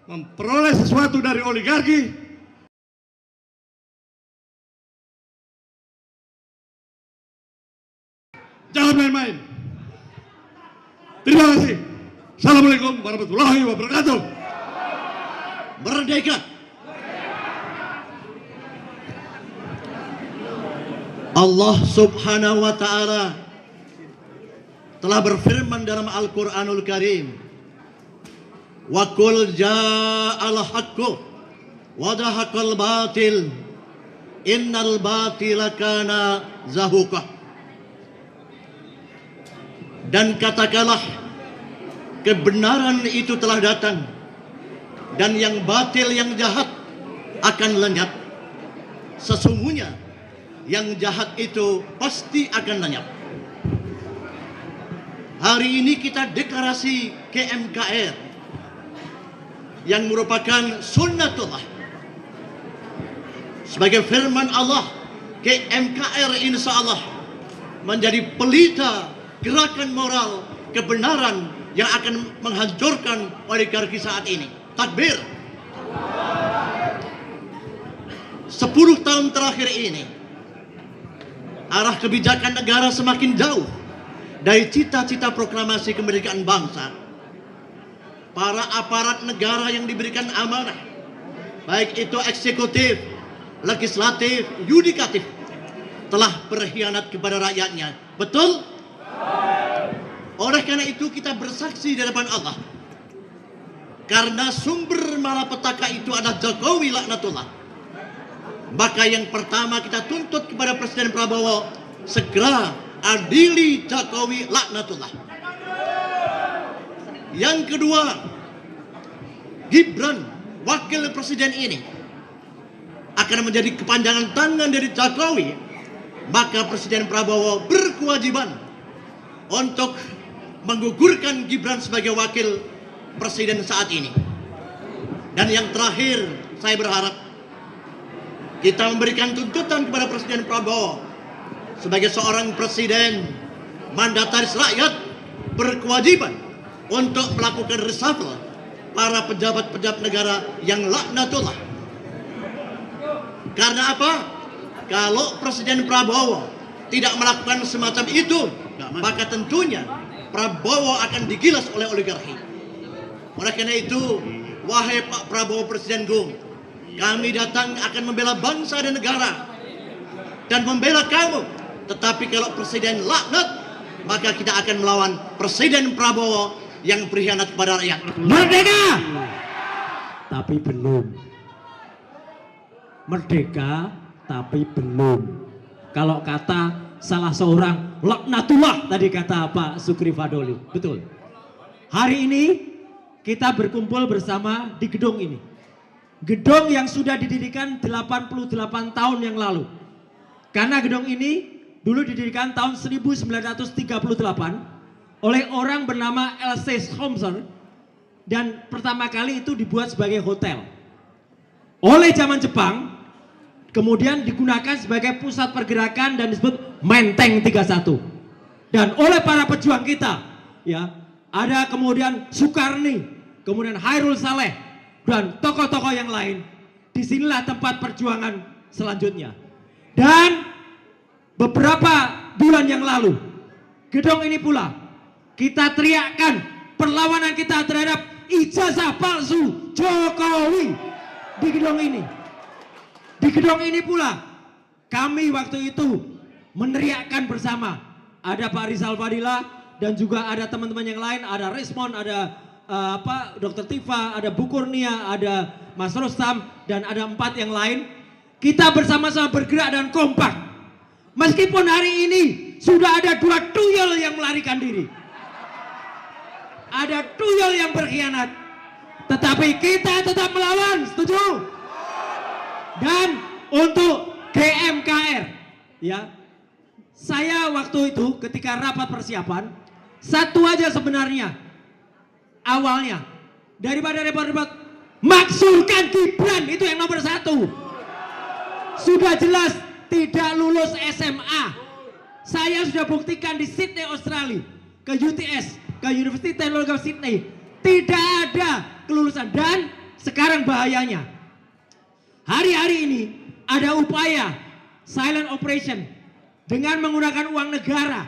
memperoleh sesuatu dari oligarki, jangan main-main. Terima kasih. Assalamualaikum warahmatullahi wabarakatuh.
Merdeka. Allah Subhanahu wa taala telah berfirman dalam Al-Qur'anul Karim, "Wa qul ja'al haqqu wa zahaqal batil innal batila kana zahuqa." Dan katakanlah, kebenaran itu telah datang dan yang batil, yang jahat akan lenyap. Sesungguhnya yang jahat itu pasti akan lenyap. Hari ini kita deklarasi KMKR yang merupakan sunnatullah. Sebagai firman Allah, KMKR insya Allah menjadi pelita gerakan moral kebenaran yang akan menghancurkan oligarki saat ini. Takbir. 10 tahun terakhir ini, arah kebijakan negara semakin jauh dari cita-cita proklamasi kemerdekaan bangsa. Para aparat negara yang diberikan amanah, baik itu eksekutif, legislatif, yudikatif, telah berkhianat kepada rakyatnya. Betul? Oleh karena itu kita bersaksi di hadapan Allah, karena sumber malapetaka itu adalah Jokowi laknatullah. Maka yang pertama kita tuntut kepada Presiden Prabowo, segera adili Jokowi laknatullah. Yang kedua, Gibran wakil presiden ini akan menjadi kepanjangan tangan dari Jokowi. Maka Presiden Prabowo berkewajiban untuk menggugurkan Gibran sebagai wakil presiden saat ini. Dan yang terakhir, saya berharap kita memberikan tuntutan kepada Presiden Prabowo sebagai seorang presiden mandataris rakyat, berkewajiban untuk melakukan reshuffle para pejabat-pejabat negara yang laknatullah. Karena apa? Kalau Presiden Prabowo tidak melakukan semacam itu, maka tentunya Prabowo akan digilas oleh oligarki. Oleh karena itu, wahai Pak Prabowo Presidenku, kami datang akan membela bangsa dan negara dan membela kamu. Tetapi kalau Presiden laknat, maka kita akan melawan Presiden Prabowo yang berkhianat kepada rakyat.
Merdeka! Tapi belum. Merdeka, tapi belum. Kalau kata salah seorang laknatullah, tadi kata Pak Sukri Fadoli. Betul. Hari ini kita berkumpul bersama di gedung ini. Gedung yang sudah didirikan 88 tahun yang lalu. Karena gedung ini dulu didirikan tahun 1938 oleh orang bernama L.C. Thompson, dan pertama kali itu dibuat sebagai hotel. Oleh zaman Jepang kemudian digunakan sebagai pusat pergerakan dan disebut Menteng 31. Dan oleh para pejuang kita, ya, ada kemudian Soekarni, kemudian Hairul Saleh dan tokoh-tokoh yang lain. Disinilah tempat perjuangan selanjutnya. Dan beberapa bulan yang lalu, gedung ini pula kita teriakkan perlawanan kita terhadap ijazah palsu Jokowi di gedung ini. Di gedung ini pula kami waktu itu meneriakkan bersama. Ada Pak Rizal Fadila dan juga ada teman-teman yang lain, ada Resmond, ada Dr. Tifa, ada Bu Kurnia, ada Mas Rustam, dan ada 4 yang lain. Kita bersama-sama bergerak dan kompak. Meskipun hari ini sudah ada 2 tuyul yang melarikan diri, ada tuyul yang berkhianat, tetapi kita tetap melawan. Setuju? Dan untuk GMKR, ya, saya waktu itu ketika rapat persiapan, satu aja sebenarnya awalnya, daripada repot-repot, maksulkan Gibran, itu yang nomor 1. Sudah jelas tidak lulus SMA. Saya sudah buktikan di Sydney, Australia, ke UTS, ke University Technology of Sydney, tidak ada kelulusan. Dan sekarang bahayanya, hari-hari ini ada upaya silent operation dengan menggunakan uang negara.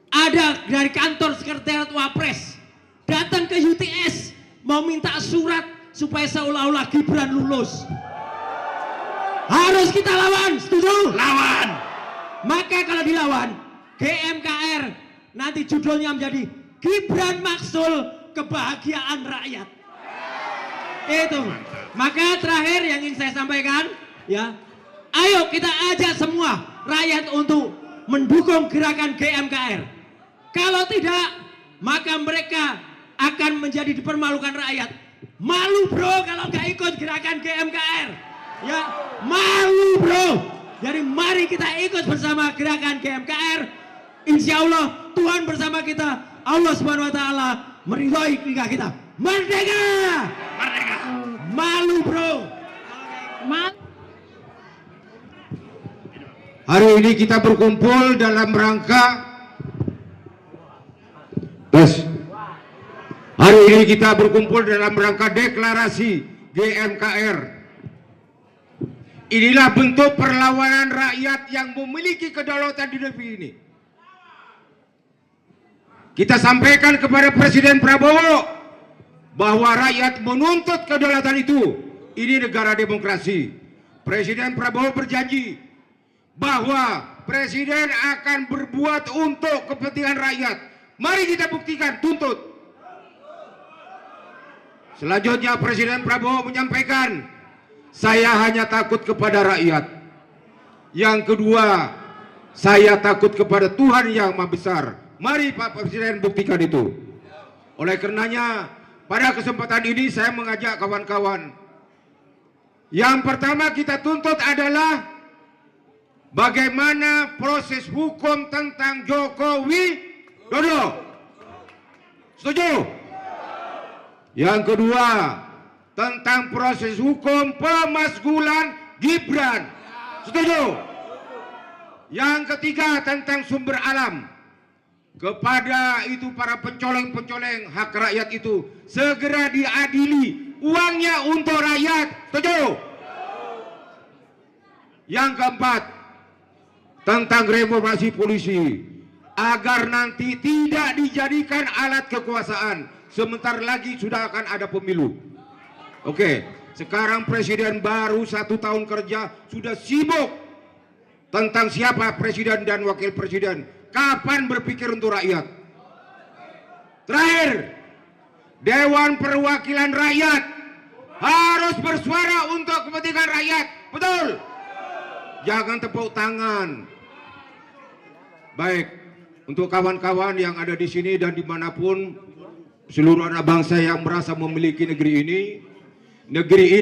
Ada dari kantor sekretariat Wapres datang ke UTS mau minta surat supaya seolah-olah Gibran lulus. Harus kita lawan, setuju? Lawan. Maka kalau dilawan, GMKR nanti judulnya menjadi Gibran Maksul Kebahagiaan Rakyat. Itu. Maka terakhir yang ingin saya sampaikan, ya, ayo kita ajak semua rakyat untuk mendukung gerakan GMKR. Kalau tidak, maka mereka akan menjadi dipermalukan rakyat. Malu bro kalau nggak ikut gerakan GMKR. Ya, malu bro. Jadi mari kita ikut bersama gerakan GMKR. Insya Allah Tuhan bersama kita. Allah Subhanahu Wa Taala meridhoi kita. Merdeka! Merdeka! Malu bro.
Hari ini kita berkumpul dalam rangka Hari ini kita berkumpul dalam rangka deklarasi GMKR. Inilah bentuk perlawanan rakyat yang memiliki kedaulatan di negeri ini. Kita sampaikan kepada Presiden Prabowo bahwa rakyat menuntut kedaulatan itu. Ini negara demokrasi. Presiden Prabowo berjanji bahwa Presiden akan berbuat untuk kepentingan rakyat. Mari kita buktikan, tuntut. Selanjutnya Presiden Prabowo menyampaikan, saya hanya takut kepada rakyat. Yang kedua, saya takut kepada Tuhan yang Maha Besar. Mari Pak Presiden buktikan itu. Oleh karenanya, pada kesempatan ini saya mengajak kawan-kawan. Yang pertama kita tuntut adalah bagaimana proses hukum tentang Jokowi Dodo. Setuju? Yang kedua, tentang proses hukum pemasgulan Gibran. Setuju? Yang ketiga, tentang sumber alam. Kepada itu para pencoleng-pencoleng hak rakyat itu segera diadili, uangnya untuk rakyat. Setuju? Yang keempat, tentang reformasi polisi, agar nanti tidak dijadikan alat kekuasaan. Sebentar lagi sudah akan ada pemilu. Oke, sekarang presiden baru 1 tahun kerja sudah sibuk tentang siapa presiden dan wakil presiden. Kapan berpikir untuk rakyat? Terakhir, Dewan Perwakilan Rakyat harus bersuara untuk kepentingan rakyat. Betul? Jangan tepuk tangan. Baik, untuk kawan-kawan yang ada di sini dan dimanapun, seluruh anak bangsa yang merasa memiliki negeri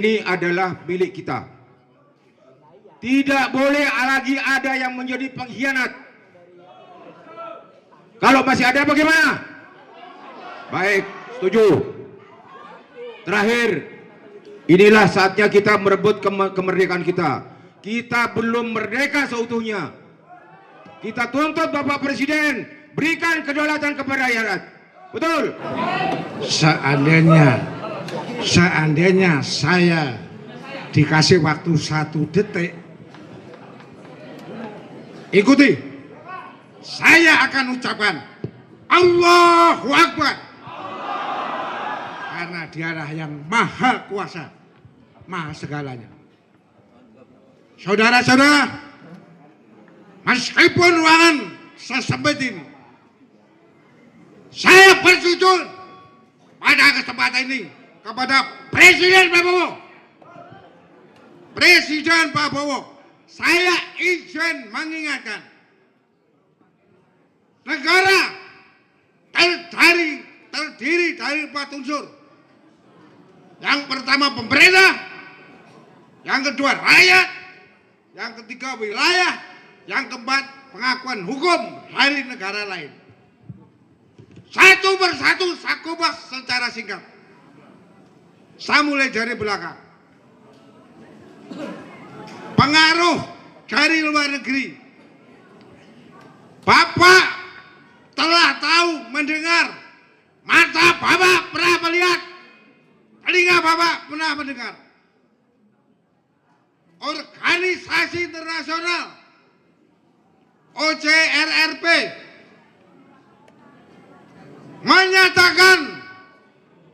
ini adalah milik kita. Tidak boleh lagi ada yang menjadi pengkhianat. Kalau masih ada bagaimana? Baik, setuju. Terakhir, inilah saatnya kita merebut kemerdekaan kita. Kita belum merdeka seutuhnya. Kita tuntut Bapak Presiden berikan kedaulatan kepada rakyat. Betul?
Seandainya saya dikasih waktu 1 detik, ikuti. Saya akan ucapkan Allahu Akbar. Karena dialah yang maha kuasa, maha segalanya. Saudara-saudara, meskipun ruangan sesempit ini, saya bersujud pada kesempatan ini kepada Presiden Prabowo. Presiden Prabowo, saya izin mengingatkan, negara terdiri dari 4 unsur. Yang pertama pemerintah, yang kedua rakyat, yang ketiga wilayah, yang keempat pengakuan hukum dari negara lain. Satu persatu saya kupas secara singkat. Saya mulai dari belakang. Pengaruh dari luar negeri. Bapak telah tahu, mendengar, mata Bapak pernah melihat, telinga Bapak pernah mendengar. Organisasi internasional OCRRP menyatakan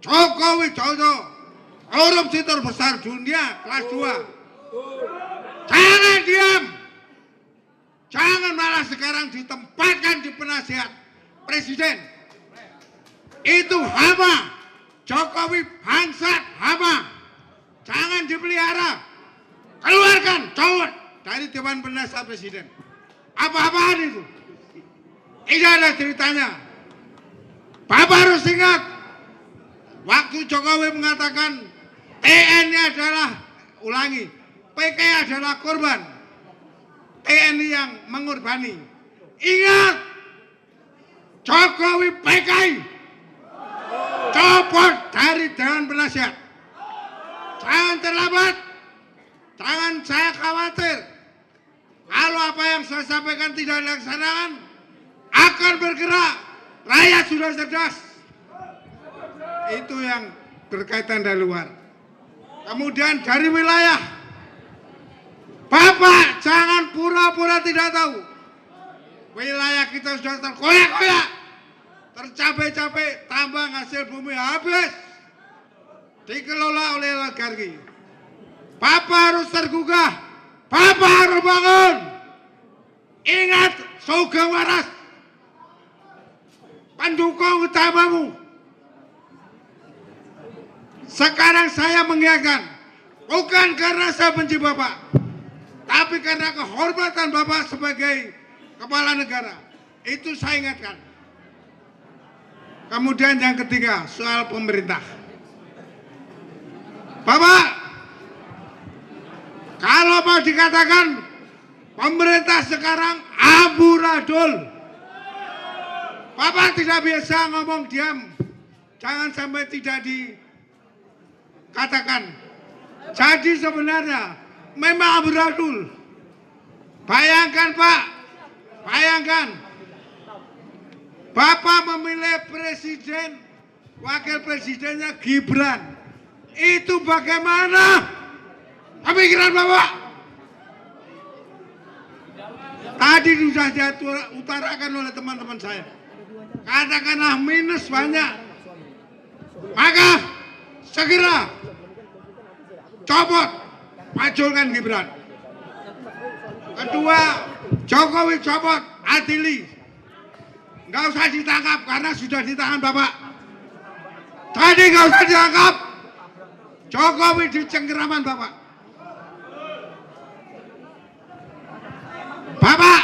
Jokowi Dodo korupsi terbesar dunia kelas 2. Jangan diam. Jangan malah sekarang ditempatkan di penasihat presiden. Itu hama. Jokowi bangsat hama. Jangan dipelihara. Keluarkan, cowok dari Dewan Penasihat Presiden. Apa-apaan itu? Ini ada ceritanya. Bapak harus ingat, waktu Jokowi mengatakan TNI adalah, ulangi, PKI adalah korban, TNI yang mengorbani. Ingat, Jokowi PKI copot dari Dewan Penasihat. Jangan terlambat, jangan saya khawatir. Kalau apa yang saya sampaikan tidak dilaksanakan, akan bergerak. Rakyat sudah cerdas. Itu yang berkaitan dari luar. Kemudian dari wilayah, Bapak jangan pura-pura tidak tahu. Wilayah kita sudah terkoyak-koyak, tercapek-capek, tambang hasil bumi habis, dikelola oleh oligarki. Bapak harus tergugah, Bapak harus bangun. Ingat Sugeng Waras, pendukung utamamu. Sekarang saya mengingatkan,
Bukan karena saya benci Bapak, tapi karena kehormatan Bapak sebagai kepala negara. Itu saya ingatkan. Kemudian yang ketiga, soal pemerintah. Bapak, kalau mau dikatakan pemerintah sekarang amburadul, Bapak tidak bisa ngomong diam. Jangan sampai tidak dikatakan. Jadi sebenarnya memang amburadul. Bayangkan Pak, bayangkan Bapak memilih presiden, wakil presidennya Gibran. Itu bagaimana pemikiran Bapak? Tadi sudah diutarakan oleh teman-teman saya. Katakanlah minus banyak. Maka segera copot, majukan Gibran. Kedua, Jokowi copot, adili. Nggak usah ditangkap karena sudah di tangan Bapak. Tadi nggak usah ditangkap. Jokowi di cengkeraman Bapak. Bapak,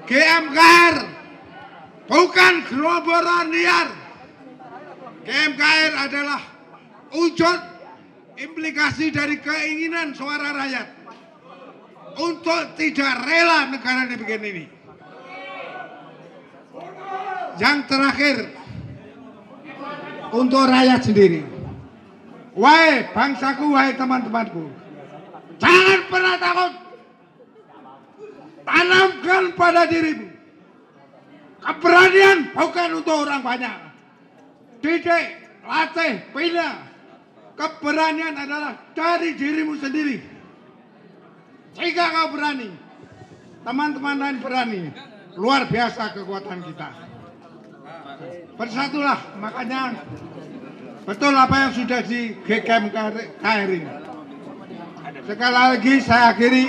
GMKR bukan gerombolan liar. GMKR adalah wujud implikasi dari keinginan suara rakyat untuk tidak rela negara dibikin ini. Yang terakhir, untuk rakyat sendiri. Wahai bangsaku, wahai teman-temanku, jangan pernah takut. Tanamkan pada dirimu keberanian bukan untuk orang banyak. Didik, latih, bina. Keberanian adalah dari dirimu sendiri. Jika kau berani, teman-teman lain berani, luar biasa kekuatan kita. Bersatulah, makanya betul apa yang sudah di GMKR ini. Sekali lagi saya akhiri.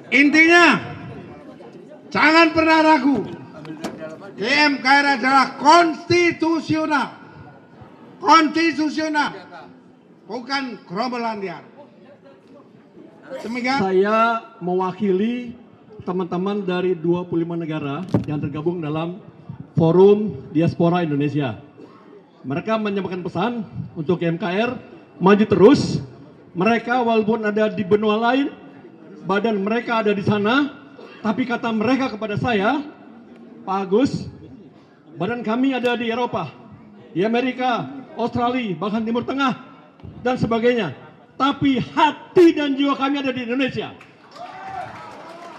Intinya, jangan pernah ragu. GMKR adalah konstitusional. Konstitusional. Bukan gerombolan liar. Demikian.
Saya mewakili teman-teman dari 25 negara yang tergabung dalam Forum Diaspora Indonesia. Mereka menyampaikan pesan untuk GMKR maju terus. Mereka walaupun ada di benua lain, badan mereka ada di sana, tapi kata mereka kepada saya, Pak Agus, badan kami ada di Eropa, di Amerika, Australia, bahkan Timur Tengah, dan sebagainya. Tapi hati dan jiwa kami ada di Indonesia.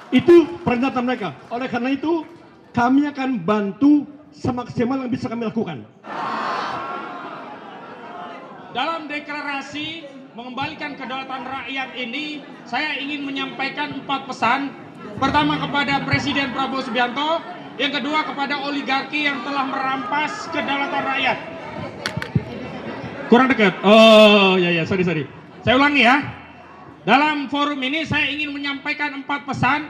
Itu pernyataan mereka. Oleh karena itu, kami akan bantu semaksimal yang bisa kami lakukan.
Dalam deklarasi mengembalikan kedaulatan rakyat ini, saya ingin menyampaikan 4 pesan. Pertama kepada Presiden Prabowo Subianto, yang kedua kepada oligarki yang telah merampas kedaulatan rakyat. Kurang dekat. Oh ya, sorry. Saya ulangi ya. Dalam forum ini saya ingin menyampaikan 4 pesan.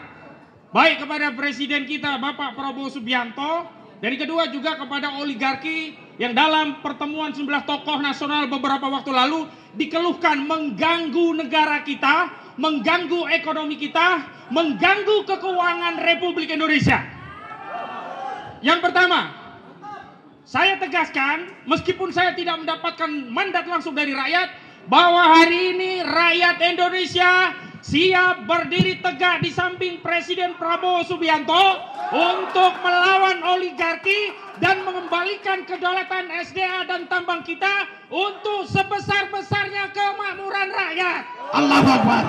Baik kepada Presiden kita Bapak Prabowo Subianto, dan kedua juga kepada oligarki yang dalam pertemuan 19 tokoh nasional beberapa waktu lalu dikeluhkan mengganggu negara kita, mengganggu ekonomi kita, mengganggu keuangan Republik Indonesia. Yang pertama, saya tegaskan meskipun saya tidak mendapatkan mandat langsung dari rakyat, bahwa hari ini rakyat Indonesia siap berdiri tegak di samping Presiden Prabowo Subianto untuk melawan oligarki dan mengembalikan kedaulatan SDA dan tambang kita untuk sebesar-besarnya kemakmuran rakyat.
Allahu Akbar.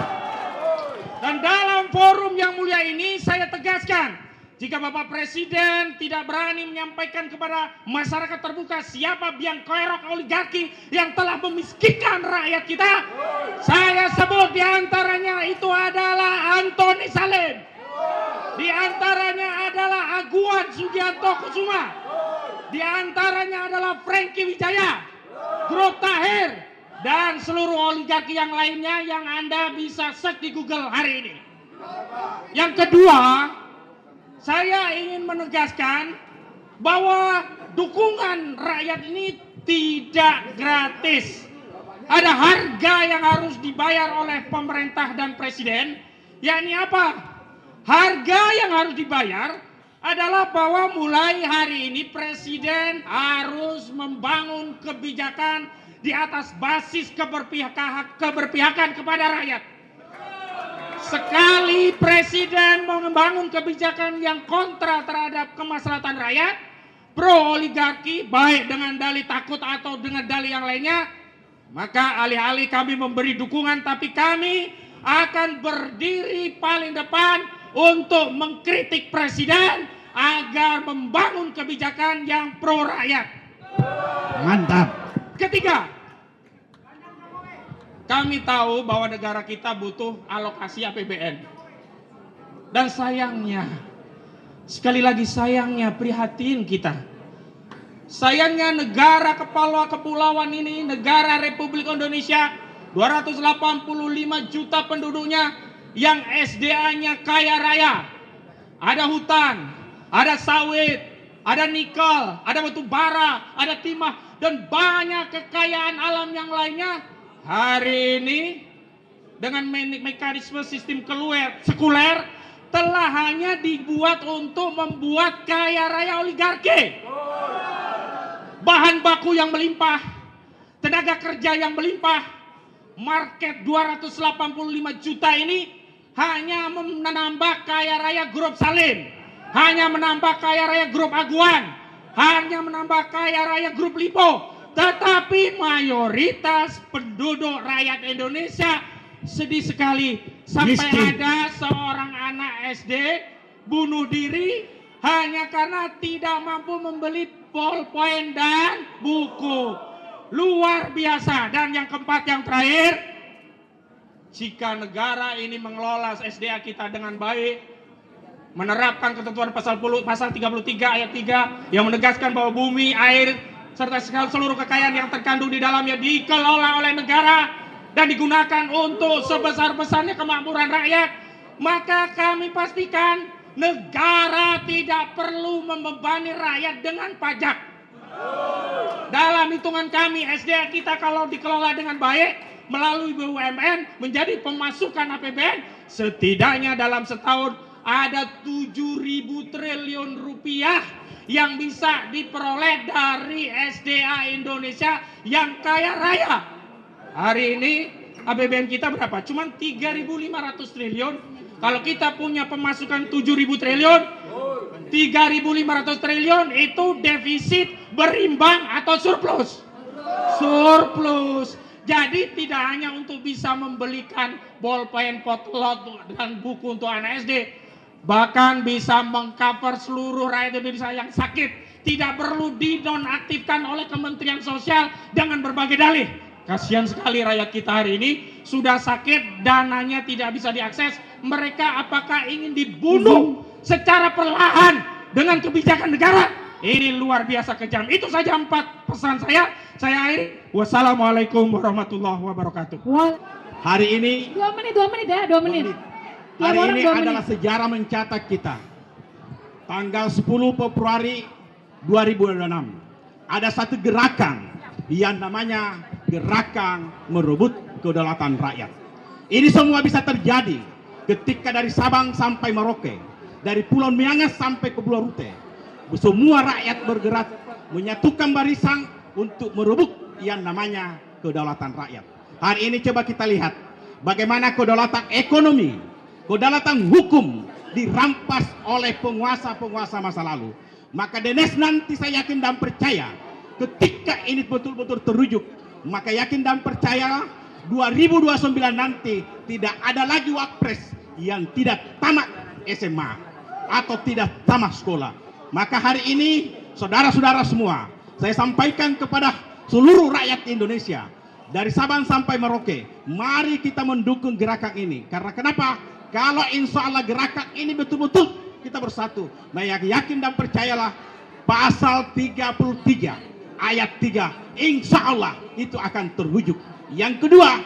Dan dalam forum yang mulia ini saya tegaskan, jika Bapak Presiden tidak berani menyampaikan kepada masyarakat terbuka siapa biang kerok oligarki yang telah memiskinkan rakyat kita, saya sebut diantaranya itu adalah Antoni Salim, diantaranya adalah Aguan Sugianto Kusuma, diantaranya adalah Franky Wijaya, Grup Tahir, dan seluruh oligarki yang lainnya yang Anda bisa search di Google hari ini. Yang kedua, saya ingin menegaskan bahwa dukungan rakyat ini tidak gratis. ada harga yang harus dibayar oleh pemerintah dan presiden, yakni apa? Harga yang harus dibayar adalah bahwa mulai hari ini presiden harus membangun kebijakan di atas basis keberpihakan kepada rakyat. Sekali presiden mau membangun kebijakan yang kontra terhadap kemaslahatan rakyat, pro oligarki, baik dengan dalih takut atau dengan dalih yang lainnya, maka alih-alih kami memberi dukungan, tapi kami akan berdiri paling depan untuk mengkritik presiden agar membangun kebijakan yang pro rakyat.
Mantap.
Ketiga, kami tahu bahwa negara kita butuh alokasi APBN. Dan sayangnya, sekali lagi sayangnya, prihatin kita. Sayangnya negara kepulauan ini, negara Republik Indonesia, 285 juta penduduknya, yang SDA-nya kaya raya. Ada hutan, ada sawit, ada nikel, ada batu bara, ada timah, dan banyak kekayaan alam yang lainnya. Hari ini dengan mekanisme sistem sekuler telah hanya dibuat untuk membuat kaya raya oligarki. Bahan baku yang melimpah, tenaga kerja yang melimpah, market 285 juta ini hanya menambah kaya raya grup Salim, hanya menambah kaya raya grup Aguan, hanya menambah kaya raya grup Lipo. Tetapi mayoritas penduduk rakyat Indonesia sedih sekali sampai ada seorang anak SD bunuh diri hanya karena tidak mampu membeli ballpoint dan buku. Luar biasa. Dan yang keempat, yang terakhir, jika negara ini mengelola SDA kita dengan baik, menerapkan ketentuan pasal 33 ayat 3 yang menegaskan bahwa bumi, air, serta seluruh kekayaan yang terkandung di dalamnya dikelola oleh negara dan digunakan untuk sebesar-besarnya kemakmuran rakyat, maka kami pastikan negara tidak perlu membebani rakyat dengan pajak. Dalam hitungan kami, SDA kita kalau dikelola dengan baik melalui BUMN menjadi pemasukan APBN, setidaknya dalam setahun ada 7.000 triliun rupiah yang bisa diperoleh dari SDA Indonesia yang kaya raya. Hari ini APBN kita berapa? Cuman 3.500 triliun. Kalau kita punya pemasukan 7.000 triliun, 3.500 triliun itu defisit, berimbang atau surplus? Surplus. Jadi tidak hanya untuk bisa membelikan bolpen, potlot, dan buku untuk anak SD, bahkan bisa mengcover seluruh rakyat Indonesia yang sakit. Tidak perlu dinonaktifkan oleh Kementerian Sosial dengan berbagai dalih. Kasihan sekali rakyat kita hari ini sudah sakit, dananya tidak bisa diakses. Mereka apakah ingin dibunuh secara perlahan dengan kebijakan negara? Ini luar biasa kejam. Itu saja 4 pesan saya. Saya akhiri. Wassalamualaikum warahmatullahi wabarakatuh.
Hari ini
2 menit ya, 2 menit.
Hari ini adalah sejarah mencatat kita. Tanggal 10 Februari 2026 ada satu gerakan yang namanya gerakan merebut kedaulatan rakyat. Ini semua bisa terjadi ketika dari Sabang sampai Merauke, dari Pulau Miangas sampai ke Pulau Rute, semua rakyat bergerak menyatukan barisan untuk merebut yang namanya kedaulatan rakyat. Hari ini coba kita lihat bagaimana kedaulatan ekonomi, kedaulatan hukum dirampas oleh penguasa-penguasa masa lalu. Maka Denes nanti saya yakin dan percaya ketika ini betul-betul terwujud, maka yakin dan percaya 2029 nanti tidak ada lagi wapres yang tidak tamat SMA atau tidak tamat sekolah. Maka hari ini saudara-saudara semua, saya sampaikan kepada seluruh rakyat Indonesia dari Sabang sampai Merauke, mari kita mendukung gerakan ini. Karena kenapa? Kalau insya Allah gerakan ini betul-betul kita bersatu, nah yakin dan percayalah pasal 33 ayat 3 insya Allah itu akan terwujud. Yang kedua,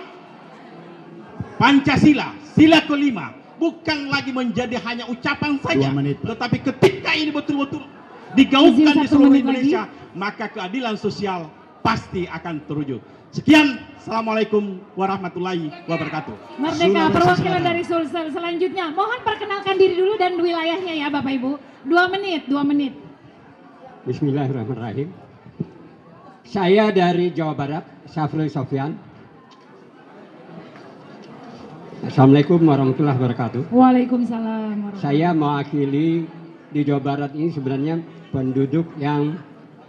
Pancasila, sila kelima bukan lagi menjadi hanya ucapan saja, tetapi ketika ini betul-betul digaungkan di seluruh Indonesia, maka keadilan sosial pasti akan terwujud. Sekian, Assalamualaikum warahmatullahi wabarakatuh.
Merdeka, perwakilan dari Sulsel. Selanjutnya, mohon perkenalkan diri dulu dan wilayahnya ya Bapak Ibu. 2 menit, 2 menit.
Bismillahirrahmanirrahim. Saya dari Jawa Barat, Syafrul Sofyan. Assalamualaikum warahmatullahi wabarakatuh.
Waalaikumsalam.
Saya mewakili di Jawa Barat ini sebenarnya penduduk yang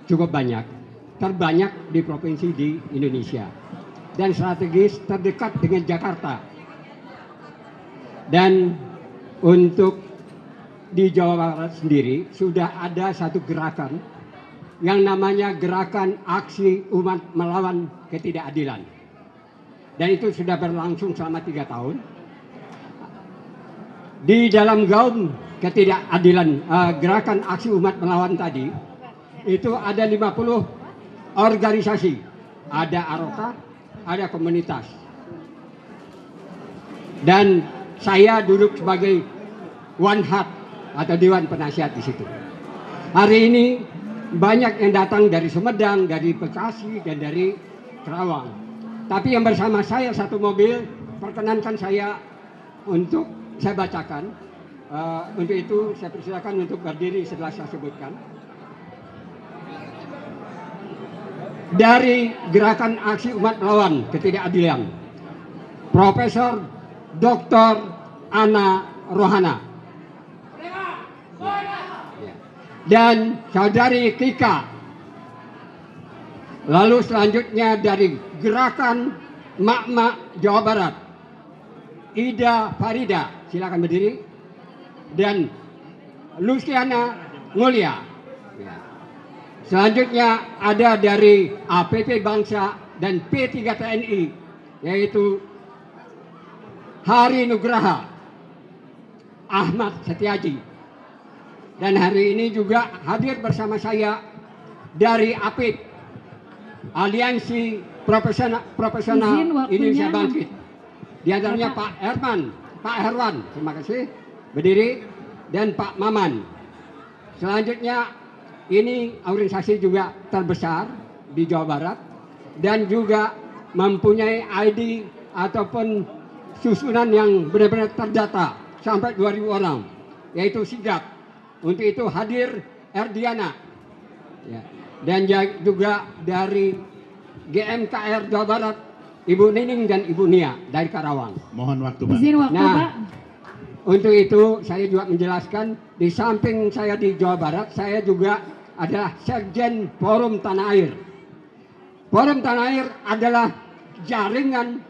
cukup banyak, terbanyak di provinsi di Indonesia, dan strategis terdekat dengan Jakarta. Dan untuk di Jawa Barat sendiri sudah ada satu gerakan yang namanya Gerakan Aksi Umat Melawan Ketidakadilan. Dan itu sudah berlangsung selama 3 tahun. Di dalam gaung ketidakadilan, Gerakan Aksi Umat Melawan tadi, itu ada 50 organisasi. Ada AROKA, ada komunitas. Dan saya duduk sebagai One Heart atau Dewan Penasihat di situ. Hari ini banyak yang datang dari Sumedang, dari Bekasi, dan dari Kerawang. Tapi yang bersama saya satu mobil, perkenankan saya untuk saya bacakan. Untuk itu saya persilakan untuk berdiri setelah saya sebutkan. Dari Gerakan Aksi Umat Melawan Ketidakadilan, Profesor Dr. Ana Rohana dan Saudari Kika. Lalu selanjutnya dari Gerakan Mak-Mak Jawa Barat, Ida Farida, silakan berdiri, dan Luciana Mulia. Selanjutnya ada dari APP Bangsa dan P3 TNI, yaitu Hari Nugraha, Ahmad Setiaji. Dan hari ini juga hadir bersama saya dari APIP, Aliansi Profesional Indonesia Bangkit. Di antaranya Pak Herwan, terima kasih, berdiri, dan Pak Maman. Selanjutnya ini organisasi juga terbesar di Jawa Barat dan juga mempunyai ID ataupun susunan yang benar-benar terdata sampai 2000 orang, yaitu SIGAP. Untuk itu hadir Erdiana, ya. Dan juga dari GMKR Jawa Barat, Ibu Nining dan Ibu Nia dari Karawang.
Mohon waktu, Pak.
Izin waktu, Pak.
Untuk itu saya juga menjelaskan, di samping saya di Jawa Barat, saya juga adalah Sekjen Forum Tanah Air. Forum Tanah Air adalah jaringan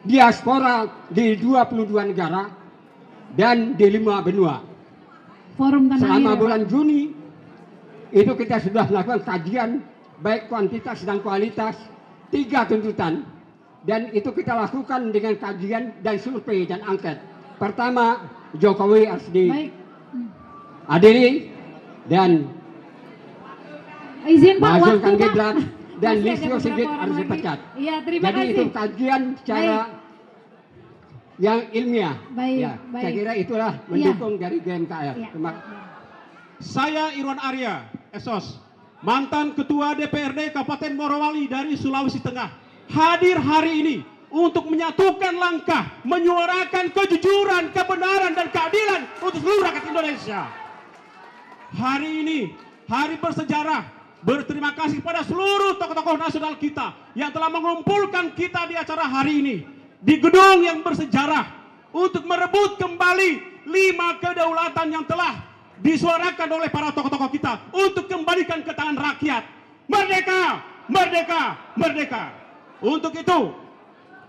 diaspora di 22 negara dan di 5 benua.
Forum Tanah
Selama
Air.
bulan Juni itu kita sudah melakukan kajian baik kuantitas dan kualitas 3 tuntutan, dan itu kita lakukan dengan kajian dan survei dan angket. Pertama, Jokowi harus diadili dan
izin Pak,
menghasilkan
waktu
Gibran,
Pak.
dan
Masih ada
Listio
beberapa
Sigit
orang
harus
lagi.
dipecat.
Iya, terima
Jadi
kasih.
itu kajian secara yang ilmiah.
Baik,
Ya,
baik.
saya kira itulah mendukung dari GMKR.
Iya.
Terima kasih.
Saya Irwan Arya, Esos, mantan Ketua DPRD Kabupaten Morowali dari Sulawesi Tengah, hadir hari ini untuk menyatukan langkah, menyuarakan kejujuran, kebenaran, dan keadilan untuk seluruh rakyat Indonesia. Hari ini, hari bersejarah, berterima kasih pada seluruh tokoh-tokoh nasional kita yang telah mengumpulkan kita di acara hari ini, di gedung yang bersejarah, untuk merebut kembali 5 kedaulatan yang telah disuarakan oleh para tokoh-tokoh kita untuk kembalikan ke tangan rakyat. Merdeka, merdeka, merdeka. Untuk itu,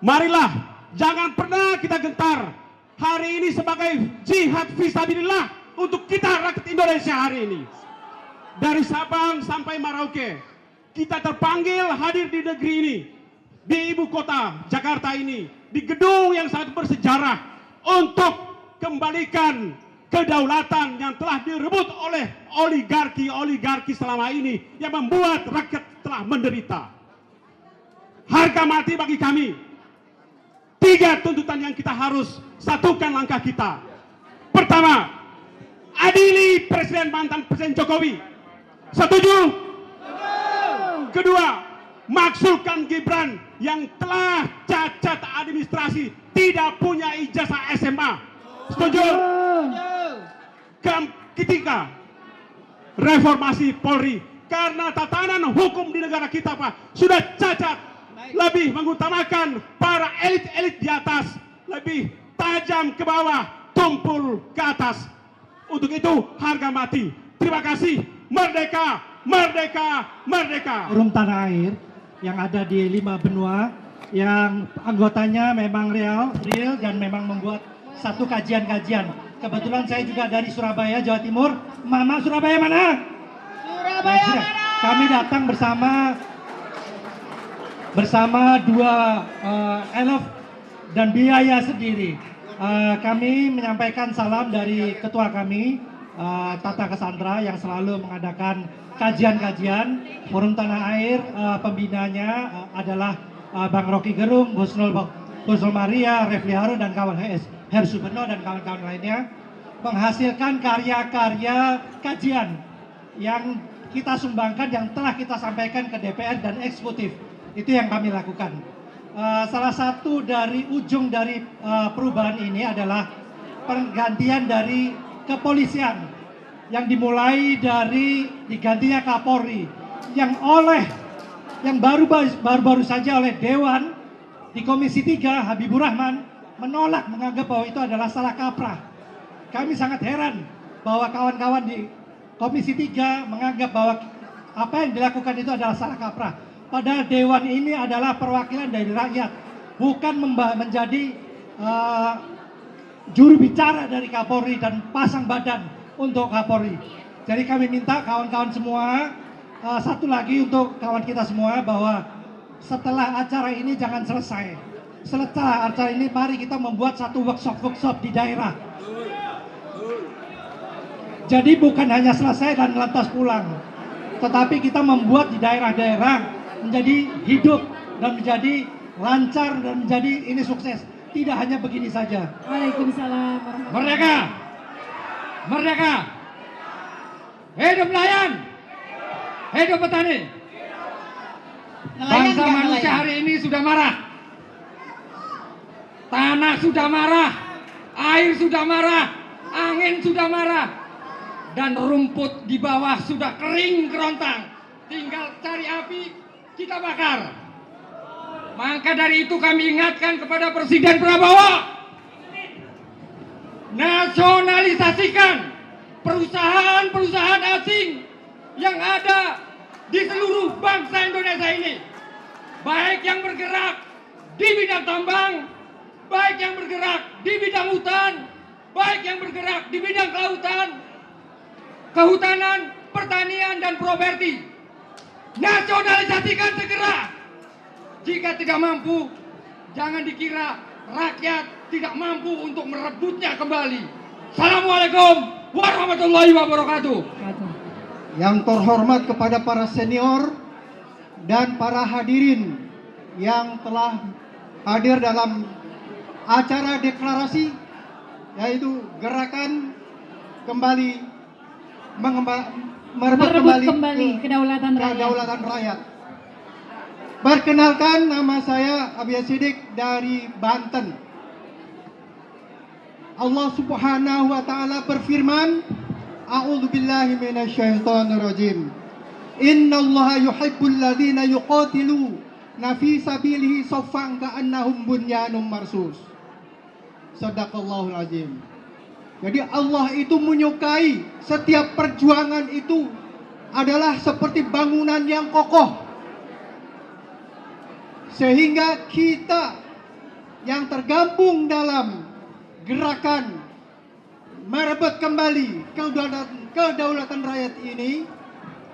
marilah jangan pernah kita gentar hari ini sebagai jihad fisabilillah untuk kita rakyat Indonesia hari ini. Dari Sabang sampai Merauke, kita terpanggil hadir di negeri ini, di ibu kota Jakarta ini, di gedung yang sangat bersejarah, untuk kembalikan kedaulatan yang telah direbut oleh oligarki selama ini yang membuat rakyat telah menderita. Harga mati bagi kami. 3 tuntutan yang kita harus satukan langkah kita. Pertama, adili mantan Presiden Jokowi. Setuju? Kedua,
maksulkan Gibran yang telah cacat administrasi, tidak punya ijazah SMA. Setuju? Ketiga, reformasi Polri. Karena tatanan hukum di negara kita, Pak, sudah cacat. Lebih mengutamakan para elit-elit di atas, lebih tajam ke bawah, tumpul ke atas. Untuk itu harga mati. Terima kasih. Merdeka, merdeka, merdeka.
Forum Tanah Air yang ada di 5 benua, yang anggotanya memang real dan memang membuat satu kajian-kajian. Kebetulan saya juga dari Surabaya, Jawa Timur. Mama Surabaya mana? Surabaya mana? Kami datang bersama 2 elf dan biaya sendiri. Kami menyampaikan salam dari ketua kami, Tata Cassandra, yang selalu mengadakan kajian-kajian. Forum Tanah Air, pembinanya adalah Bang Rocky Gerung, Husnul Maria, Refli Harun, dan kawan Hersu Beno dan kawan-kawan lainnya, menghasilkan karya-karya kajian yang kita sumbangkan, yang telah kita sampaikan ke DPR dan eksekutif. Itu yang kami lakukan. Salah satu dari ujung dari perubahan ini adalah pergantian dari kepolisian yang dimulai dari digantinya Kapolri yang baru saja oleh Dewan di Komisi 3 Habibur Rahman menolak, menganggap bahwa itu adalah salah kaprah. Kami sangat heran bahwa kawan-kawan di Komisi 3 menganggap bahwa apa yang dilakukan itu adalah salah kaprah. Padahal Dewan ini adalah perwakilan dari rakyat, bukan menjadi juru bicara dari Kapolri dan pasang badan untuk Kapolri. Jadi kami minta kawan-kawan semua, satu lagi untuk kawan kita semua, bahwa setelah acara ini jangan selesai. Setelah acara ini mari kita membuat satu workshop di daerah. Jadi bukan hanya selesai dan lantas pulang, tetapi kita membuat di daerah-daerah menjadi hidup dan menjadi lancar dan menjadi ini sukses. Tidak hanya begini saja.
Waalaikumsalam.
Merdeka! Merdeka! Hidup nelayan! Hidup petani! Bangsa manusia hari ini sudah marah. Tanah sudah marah, air sudah marah, angin sudah marah, dan rumput di bawah sudah kering kerontang. Tinggal cari api, kita bakar. Maka dari itu kami ingatkan kepada Presiden Prabowo, nasionalisasikan perusahaan-perusahaan asing yang ada di seluruh bangsa Indonesia ini, baik yang bergerak di bidang tambang, baik yang bergerak di bidang hutan, baik yang bergerak di bidang kelautan, kehutanan, pertanian, dan properti. Nasionalisasikan segera. Jika tidak mampu, jangan dikira rakyat tidak mampu untuk merebutnya kembali. Assalamualaikum warahmatullahi wabarakatuh.
Yang terhormat kepada para senior dan para hadirin yang telah hadir dalam acara deklarasi, yaitu gerakan kembali merebut kembali kedaulatan rakyat. Perkenalkan, nama saya Abiyah Siddiq dari Banten. Allah Subhanahu wa taala berfirman, A'udzubillahi minasyaitonirrajim. Innallaha yuhibbul ladzina yuqatiluna fi sabilihi shaffan ka'annahum bunyanun marsus. Shadaqallahul azim. Jadi Allah itu menyukai setiap perjuangan itu adalah seperti bangunan yang kokoh. Sehingga kita yang tergabung dalam gerakan merebut kembali kedaulatan rakyat ini,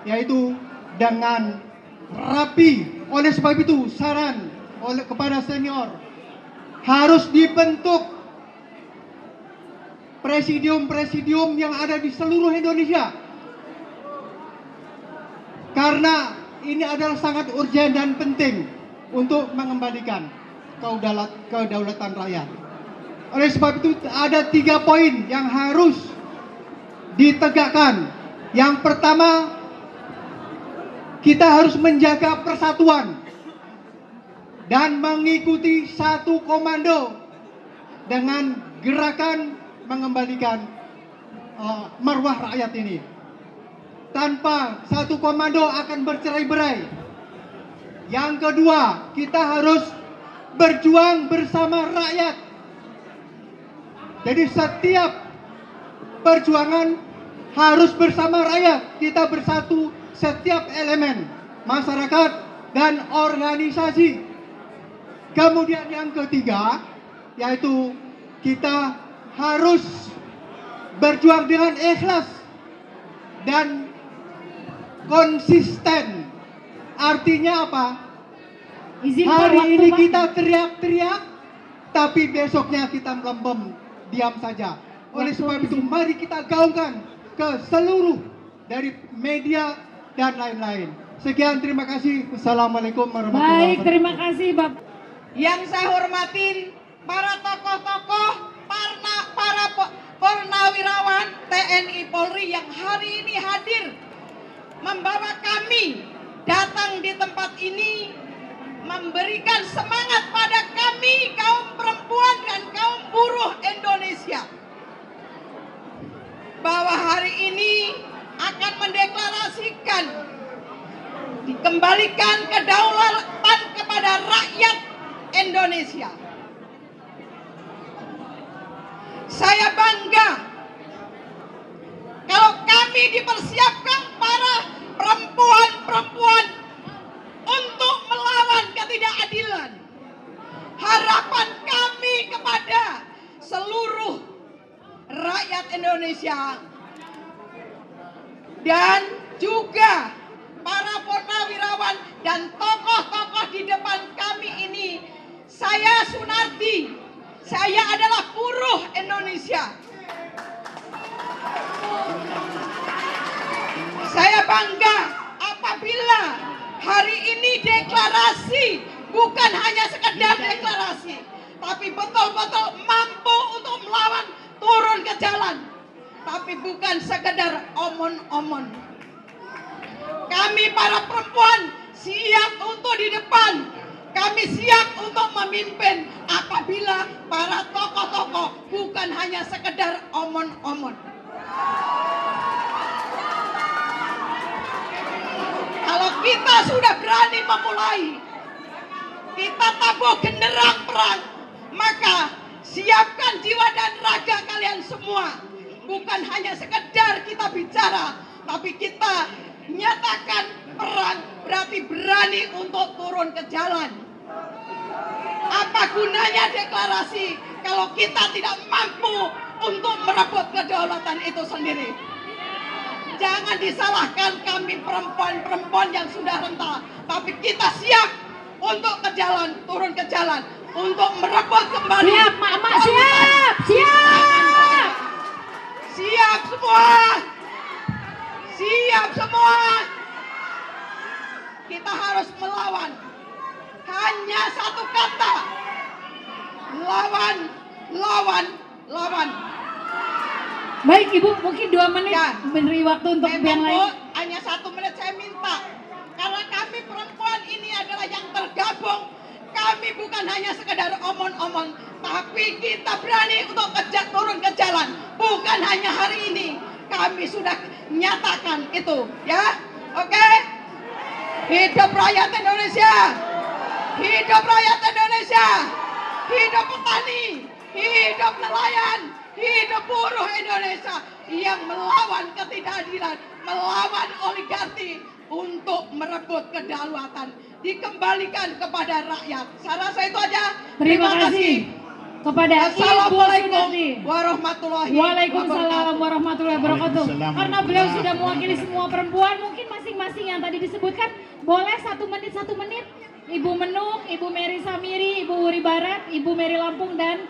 yaitu dengan rapi. Oleh sebab itu saran kepada senior, harus dibentuk presidium-presidium yang ada di seluruh Indonesia. Karena ini adalah sangat urgent dan penting untuk mengembalikan kedaulatan rakyat. Oleh sebab itu ada 3 poin yang harus ditegakkan. Yang pertama, kita harus menjaga persatuan.
dan mengikuti satu komando dengan gerakan mengembalikan marwah rakyat ini. Tanpa satu komando akan bercerai-berai. Yang kedua, kita harus berjuang bersama rakyat. Jadi setiap perjuangan harus bersama rakyat. Kita bersatu setiap elemen masyarakat dan organisasi. Kemudian yang ketiga, yaitu kita harus berjuang dengan ikhlas dan konsisten. Artinya apa? Hari ini kita teriak-teriak, tapi besoknya kita melempem, diam saja. Oleh sebab itu, mari kita gaungkan ke seluruh dari media dan lain-lain. Sekian, terima kasih. Wassalamualaikum warahmatullahi wabarakatuh.
Baik, terima kasih Bapak.
Yang saya hormatin para tokoh-tokoh, para purnawirawan TNI Polri yang hari ini hadir membawa kami datang di tempat ini, memberikan semangat pada kami kaum perempuan dan kaum buruh Indonesia bahwa hari ini akan mendeklarasikan dikembalikan kedaulatan kepada rakyat Indonesia. Saya bangga kalau kami dipersiapkan para perempuan-perempuan untuk melawan ketidakadilan. Harapan kami kepada seluruh rakyat Indonesia dan juga para purnawirawan dan tokoh-tokoh di depan kami ini. Saya Sunardi, saya adalah buruh Indonesia. Saya bangga apabila hari ini deklarasi bukan hanya sekedar deklarasi, tapi betul-betul mampu untuk melawan, turun ke jalan. Tapi bukan sekedar omon-omon. Kami para perempuan siap untuk di depan. Kami siap untuk memimpin apabila para tokoh-tokoh bukan hanya sekedar omon-omon. Kalau kita sudah berani memulai, kita tabuh genderang perang, maka siapkan jiwa dan raga kalian semua. Bukan hanya sekedar kita bicara, tapi kita nyatakan perang, berarti berani untuk turun ke jalan. Apa gunanya deklarasi kalau kita tidak mampu untuk merebut kedaulatan itu sendiri? Jangan disalahkan kami perempuan-perempuan yang sudah renta, tapi kita siap untuk ke jalan, turun ke jalan, untuk merebut kembali.
Siap, Mak, siap, siap.
Siap semua. Siap semua. Kita harus melawan. Hanya satu kata. Lawan, lawan, lawan.
Baik Ibu, mungkin 2 menit ya, beri waktu untuk yang lain.
Hanya 1 menit saya minta. Karena kami perempuan ini adalah yang tergabung. Kami bukan hanya sekedar omon-omon, tapi kita berani untuk turun ke jalan. Bukan hanya hari ini. Kami sudah nyatakan itu, ya. Oke? Hidup rakyat Indonesia. Hidup rakyat Indonesia. Hidup petani. Hidup nelayan. Hidup buruh Indonesia yang melawan ketidakadilan, melawan oligarki untuk merebut kedaulatan, dikembalikan kepada rakyat. Saya rasa itu aja.
Terima kasih kepada
Assalamualaikum warahmatullahi wabarakatuh.
Waalaikumsalam warahmatullahi wabarakatuh. Karena beliau sudah mewakili semua perempuan, mungkin masing-masing yang tadi disebutkan boleh 1 menit 1 menit. Ibu Menuk, Ibu Mary Samiri, Ibu Wuri Barat, Ibu Mary Lampung dan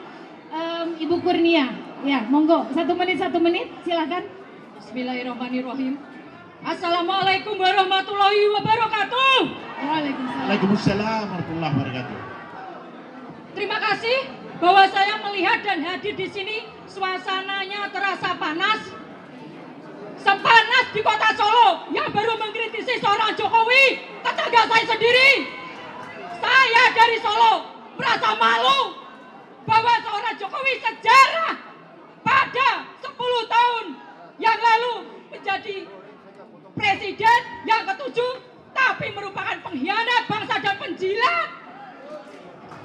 Ibu Kurnia. Ya, monggo 1 menit 1 menit, silakan.
Bismillahirrahmanirrahim. Assalamualaikum warahmatullahi wabarakatuh.
Waalaikumsalam warahmatullahi wabarakatuh.
Terima kasih bahwa saya melihat dan hadir di sini, suasananya terasa panas. Sepanas di kota Solo yang baru mengkritisi seorang Jokowi, tetangga saya sendiri. Saya dari Solo merasa malu bahwa seorang Jokowi sejarah pada 10 tahun yang lalu menjadi presiden yang ke-7 tapi merupakan pengkhianat bangsa dan penjilat.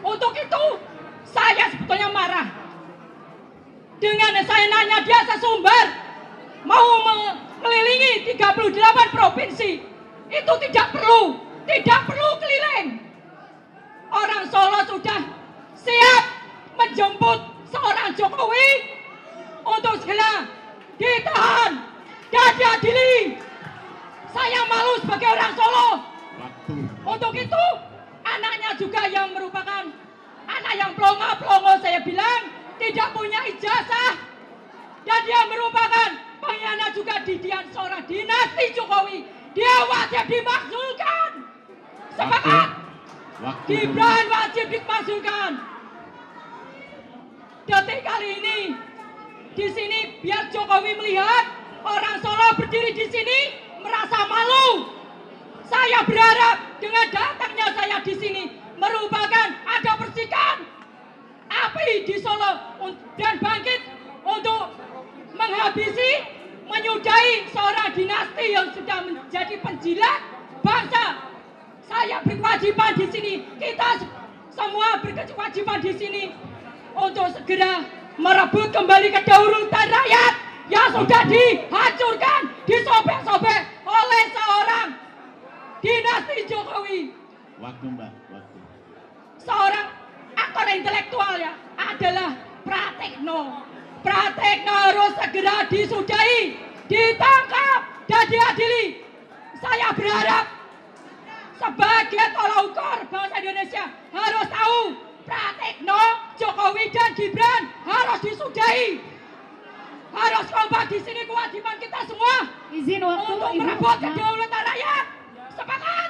Untuk itu saya sebetulnya marah. Dengan saya nanya dia sesumbar mau mengelilingi 38 provinsi. Itu tidak perlu keliling. Orang Solo sudah siap menjemput seorang Jokowi untuk segera ditahan dan diadili. Saya malu sebagai orang Solo. Untuk itu anaknya juga yang merupakan anak yang pelongo-pelongo, saya bilang tidak punya ijazah dan dia merupakan pengkhianat juga di seorang dinasti Jokowi. Dia wajib dimakzulkan. Sepakat? Gibran wajib dimakzulkan. Detik kali ini di sini biar Jokowi melihat orang Solo berdiri di sini merasa malu. Saya berharap dengan datangnya saya di sini merupakan ada percikan api di Solo dan bangkit untuk menghabisi, menyudahi seorang dinasti yang sudah menjadi penjilat bangsa. Saya berkewajiban di sini, kita semua berkewajiban di sini untuk segera merebut kembali kedaulatan rakyat yang sudah dihancurkan, disobek-sobek oleh seorang dinasti Jokowi.
Waktu Mbak, waktu.
Seorang aktor intelektual ya adalah Pratekno. Pratekno harus segera disudahi, ditangkap dan diadili. Saya berharap sebagai tolak ukur bangsa Indonesia harus tahu Pratekno, Jokowi dan Gibran harus disudahi. Harus kompak di sini, kewajiban kita semua.
Izin waktu
untuk
Ibu.
merebut kedaulatan rakyat. Sepakat?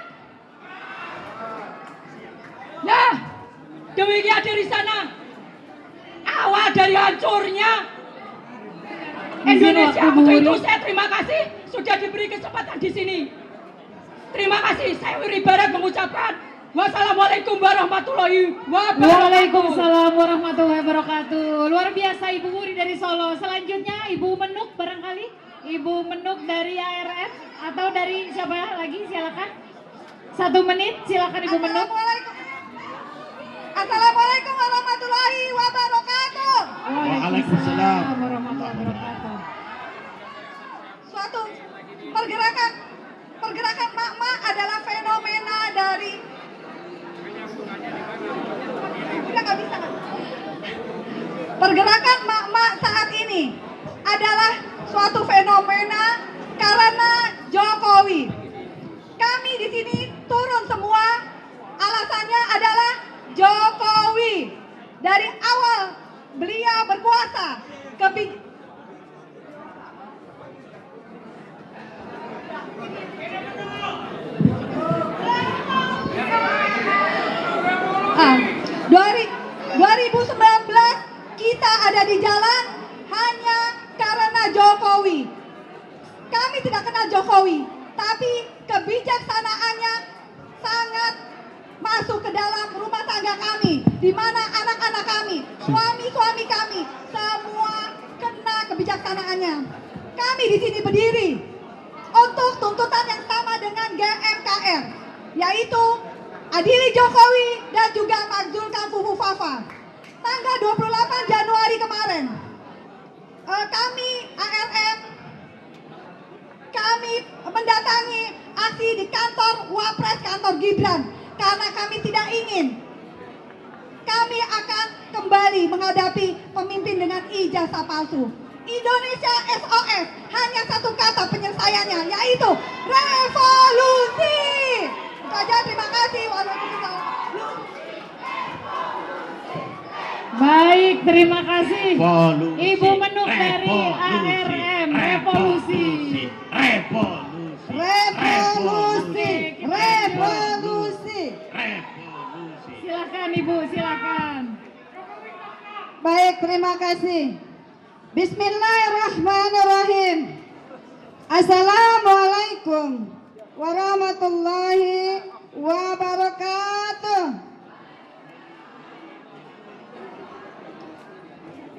Nah, demikian dari sana. Awal dari hancurnya Indonesia. Untuk itu saya terima kasih sudah diberi kesempatan di sini. Terima kasih. Saya Wiri Barat mengucapkan wassalamualaikum warahmatullahi wabarakatuh.
Waalaikumsalam warahmatullahi wabarakatuh. Luar biasa Ibu Wuri dari Solo. Selanjutnya Ibu Menuk barangkali. Ibu Menuk dari ARF atau dari siapa lagi? Silakan. 1 menit silakan Ibu Menuk.
Assalamualaikum warahmatullahi wabarakatuh.
Waalaikumsalam
warahmatullahi wabarakatuh.
Suatu pergerakan mak-mak adalah fenomena dari pergerakan mak-mak saat ini adalah suatu fenomena karena Jokowi. Kami di sini turun semua, alasannya adalah Jokowi. Dari awal beliau berkuasa, dari 2019 kita ada di jalan hanya karena Jokowi. Kami tidak kenal Jokowi, tapi kebijaksanaannya sangat masuk ke dalam rumah tangga kami, di mana anak-anak kami, suami-suami kami, semua kena kebijaksanaannya. Kami di sini berdiri untuk tuntutan yang sama dengan GMKR, yaitu adili Jokowi dan juga makzulkan Fufu Fafa. Tanggal 28 Januari kemarin, kami ARM, kami mendatangi aksi di kantor Wapres, kantor Gibran, karena kami tidak ingin kami akan kembali menghadapi pemimpin dengan ijazah palsu. Indonesia SOS, hanya satu kata penyelesaiannya, yaitu revolusi. Itu aja, terima kasih.
Baik, terima kasih.
Revolusi.
Ibu Menuk dari ARM, revolusi.
Revolusi.
Silakan Ibu, silakan.
Baik, terima kasih. Bismillahirrahmanirrahim. Assalamualaikum warahmatullahi
wabarakatuh.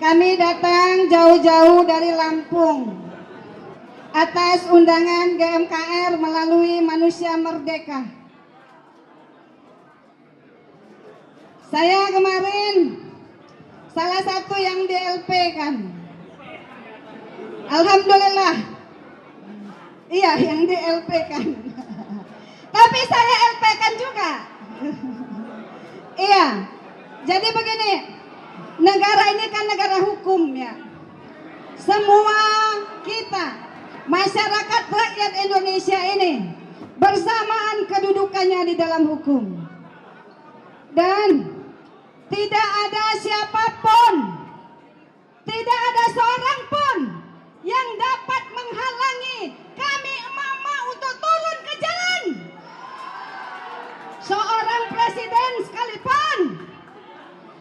Kami datang jauh-jauh dari Lampung atas undangan GMKR melalui Manusia Merdeka. Saya kemarin salah satu yang di-LP kan. Alhamdulillah. Iya, yang di-LP kan. Tapi saya LP kan juga. Iya. Jadi begini, negara ini kan negara hukum ya. Semua kita, masyarakat rakyat Indonesia ini bersamaan kedudukannya di dalam hukum. Dan tidak ada siapapun, tidak ada seorang pun yang dapat menghalangi kami emak-emak untuk turun ke jalan. Seorang presiden sekalipun,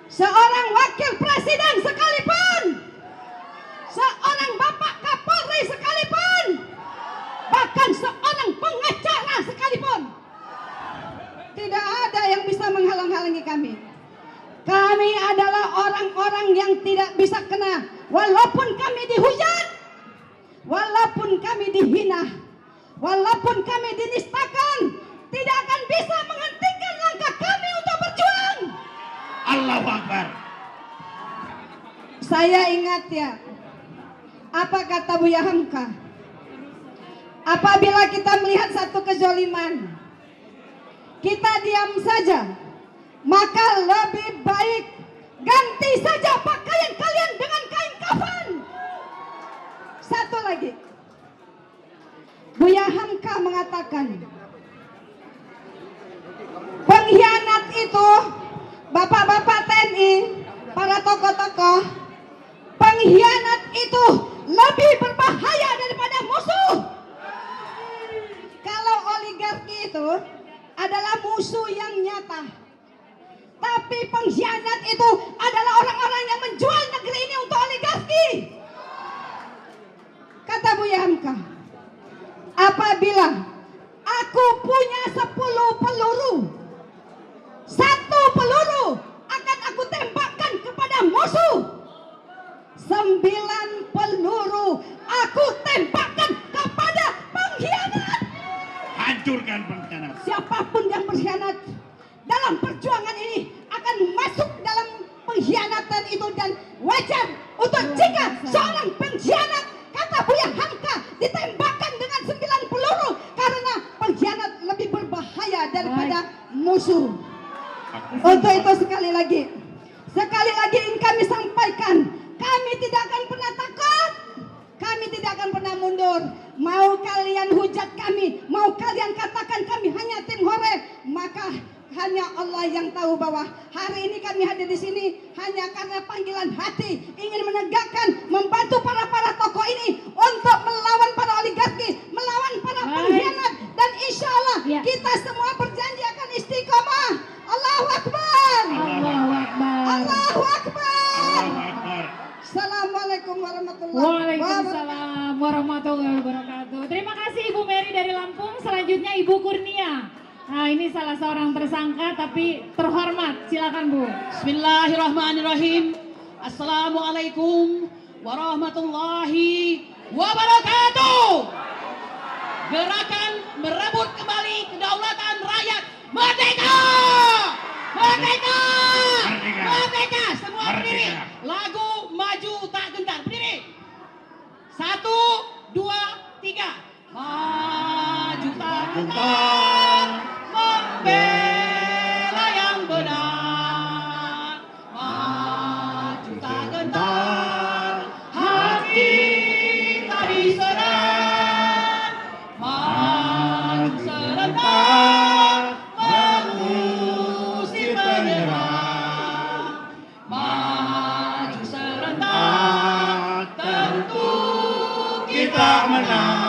seorang wakil presiden sekalipun, seorang bapak Kapolri sekalipun, bahkan seorang pengacara sekalipun, tidak ada yang bisa menghalang-halangi kami. Kami adalah orang-orang yang tidak bisa kena, walaupun kami dihujat, walaupun kami dihina, walaupun kami dinistakan, tidak akan bisa menghentikan langkah kami untuk berjuang.
Allahu Akbar.
Saya ingat ya, apa kata Buya Hamka? Apabila kita melihat satu kezoliman, kita diam saja, maka lebih baik ganti saja pakaian kalian dengan kain kafan. Satu lagi, Buya Hamka mengatakan, pengkhianat itu, bapak-bapak TNI, para tokoh-tokoh, pengkhianat itu lebih berbahaya daripada musuh. Kalau oligarki itu adalah musuh yang nyata, tapi pengkhianat itu adalah orang-orang yang menjual negeri ini untuk oligarki. Kata Buya Hamka, apabila aku punya 10 peluru, 1 peluru akan aku tembakkan kepada musuh, 9 peluru aku tembakkan kepada pengkhianat.
Hancurkan pengkhianat.
Siapapun yang berkhianat dalam perjuangan ini akan masuk dalam pengkhianatan itu, dan wajar untuk jika seorang pengkhianat, kata Buya Hamka, ditembakkan dengan 9 peluru, karena pengkhianat lebih berbahaya daripada musuh. Untuk itu sekali lagi ingin kami sampaikan, kami tidak akan pernah takut, kami tidak akan pernah mundur. Mau kalian hujat kami, mau kalian katakan kami hanya tim hore, maka hanya Allah yang tahu bahwa hari ini kami hadir di sini hanya karena panggilan hati, ingin menegakkan, membantu para tokoh ini untuk melawan para oligarki, melawan para pengkhianat, dan insya Allah kita semua berjanji akan istiqomah. Allahu Akbar.
Allahu Akbar.
Allahu Akbar. Assalamualaikum warahmatullahi wabarakatuh.
Waalaikumsalam warahmatullahi wabarakatuh. Terima kasih Ibu Mary dari Lampung. Selanjutnya Ibu Kurnia. Nah, ini salah seorang tersangka tapi terhormat. Silakan Bu.
Bismillahirrahmanirrahim. Assalamualaikum warahmatullahi wabarakatuh. Gerakan merebut kembali kedaulatan rakyat. Merdeka! Merdeka! Merdeka! Semua berdiri. Lagu Maju Tak Gentar. Berdiri. 1, 2, 3. Maju tak gentar, membela yang benar. Maju tak gentar, hati tak diserang. Maju serentak, mengusir penyerang. Maju serentak, tentu kita menang.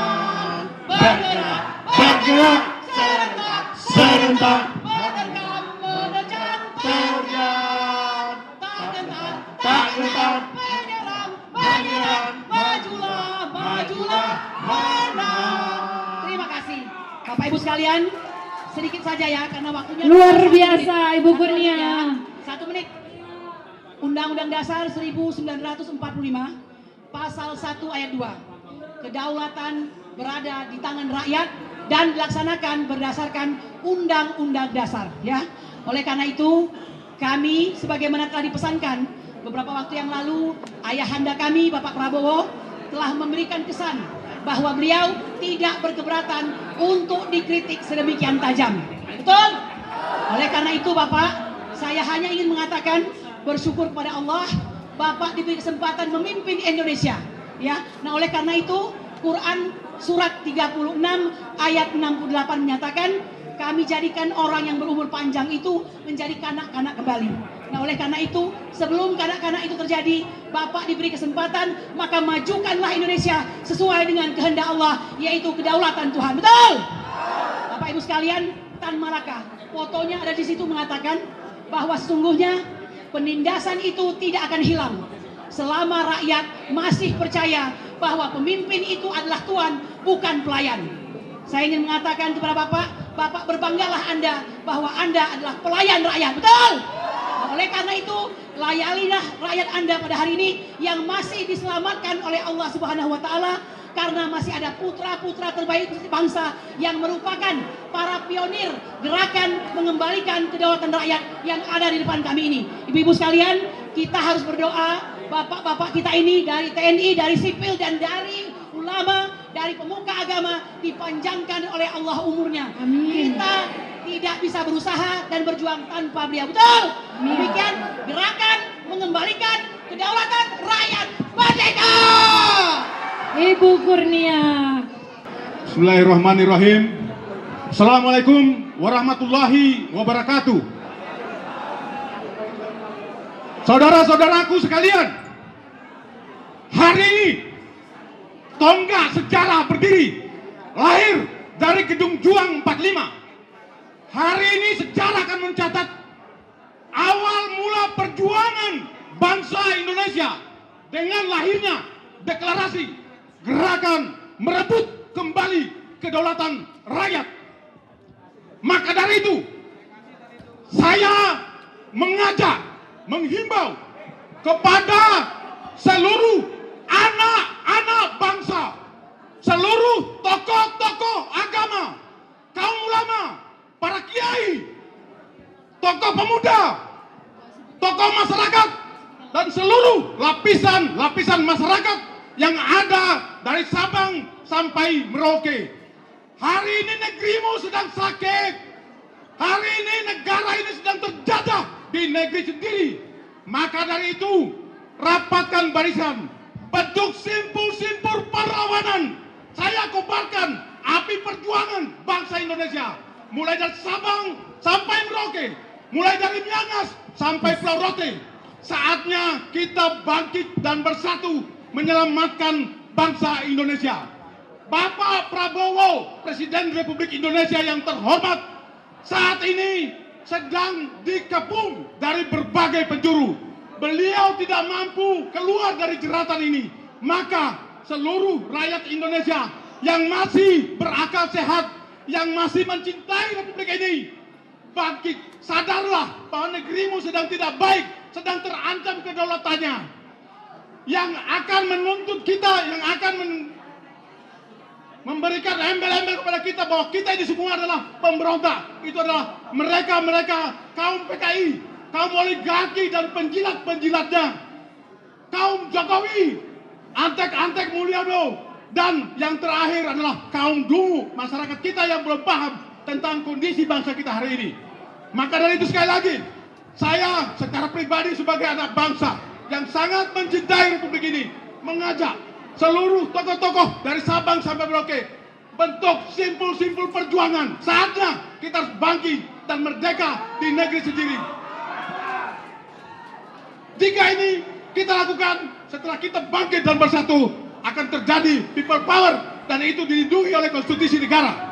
Bergerak, bergerak, serentak, serentak, menerkam, menerjang, terjang. Tak gentar, tak gentar, menyerang, menyerang, majulah, majulah, menang. Terima kasih Bapak Ibu sekalian.
sedikit saja ya karena waktunya
Luar biasa Ibu Kurnia.
1 menit. Undang-Undang Dasar 1945 Pasal 1 ayat 2. Kedaulatan berada di tangan rakyat dan dilaksanakan berdasarkan Undang-Undang Dasar ya. Oleh karena itu kami sebagaimana telah dipesankan beberapa waktu yang lalu, ayahanda kami Bapak Prabowo telah memberikan kesan bahwa beliau tidak berkeberatan untuk dikritik sedemikian tajam. Betul? Oleh karena itu Bapak, saya hanya ingin mengatakan bersyukur kepada Allah, Bapak diberi kesempatan memimpin Indonesia. Ya, nah oleh karena itu Quran surat 36 ayat 68 menyatakan kami jadikan orang yang berumur panjang itu menjadi kanak-kanak kembali. Nah oleh karena itu sebelum kanak-kanak itu terjadi, Bapak diberi kesempatan, maka majukanlah Indonesia sesuai dengan kehendak Allah, yaitu kedaulatan Tuhan. Betul? Bapak Ibu sekalian, Tan Malaka, fotonya ada di situ mengatakan bahwa sesungguhnya penindasan itu tidak akan hilang selama rakyat masih percaya bahwa pemimpin itu adalah tuan, bukan pelayan. Saya ingin mengatakan kepada Bapak, Bapak berbanggalah Anda bahwa Anda adalah pelayan rakyat. Betul? Oleh karena itu, layanilah rakyat Anda pada hari ini yang masih diselamatkan oleh Allah Subhanahu wa taala karena masih ada putra-putra terbaik bangsa yang merupakan para pionir gerakan mengembalikan kedaulatan rakyat yang ada di depan kami ini. Ibu-ibu sekalian, kita harus berdoa bapak-bapak kita ini dari TNI, dari sipil dan dari ulama, dari pemuka agama dipanjangkan oleh Allah umurnya. Amin. Kita tidak bisa berusaha dan berjuang tanpa beliau. Betul? Demikian gerakan mengembalikan kedaulatan rakyat merdeka.
Ibu Kurnia.
Bismillahirrahmanirrahim. Assalamualaikum warahmatullahi wabarakatuh. Saudara-saudaraku sekalian, hari ini tonggak sejarah berdiri, lahir dari Gedung Juang 45. Hari ini sejarah akan mencatat awal mula perjuangan bangsa Indonesia dengan lahirnya deklarasi gerakan merebut kembali kedaulatan rakyat. Maka dari itu, saya mengajak, menghimbau kepada seluruh anak-anak bangsa, seluruh tokoh-tokoh agama, kaum ulama, para kiai, tokoh pemuda, tokoh masyarakat, dan seluruh lapisan-lapisan masyarakat yang ada dari Sabang sampai Merauke. Hari ini negerimu sedang sakit. Hari ini negara ini sedang terjajah di negeri sendiri. Maka dari itu, rapatkan barisan, bentuk simpul-simpul perlawanan. Saya kobarkan api perjuangan bangsa Indonesia. Mulai dari Sabang sampai Merauke, mulai dari Miangas sampai Pulau Rote. Saatnya kita bangkit dan bersatu menyelamatkan bangsa Indonesia. Bapak Prabowo, Presiden Republik Indonesia yang terhormat, saat ini sedang dikepung dari berbagai penjuru. Beliau tidak mampu keluar dari jeratan ini. Maka seluruh rakyat Indonesia yang masih berakal sehat, yang masih mencintai Republik ini, bangkit, sadarlah bahwa negerimu sedang tidak baik, sedang terancam kedaulatannya. Yang akan menuntut kita, yang akan memberikan embel-embel kepada kita bahwa kita ini semua adalah pemberontak. Itu adalah mereka-mereka kaum PKI, kaum oligarki dan penjilat-penjilatnya, kaum Jokowi, Antek-Antek Mulyono, dan yang terakhir adalah kaum dungu, masyarakat kita yang belum paham tentang kondisi bangsa kita hari ini. Maka dari itu sekali lagi, saya secara pribadi sebagai anak bangsa yang sangat mencintai Republik ini, mengajak seluruh tokoh-tokoh dari Sabang sampai Merauke bentuk simpul-simpul perjuangan. Saatnya kita harus bangkit dan merdeka di negeri sendiri. Jika ini kita lakukan, setelah kita bangkit dan bersatu, akan terjadi people power, dan itu dilindungi oleh konstitusi negara.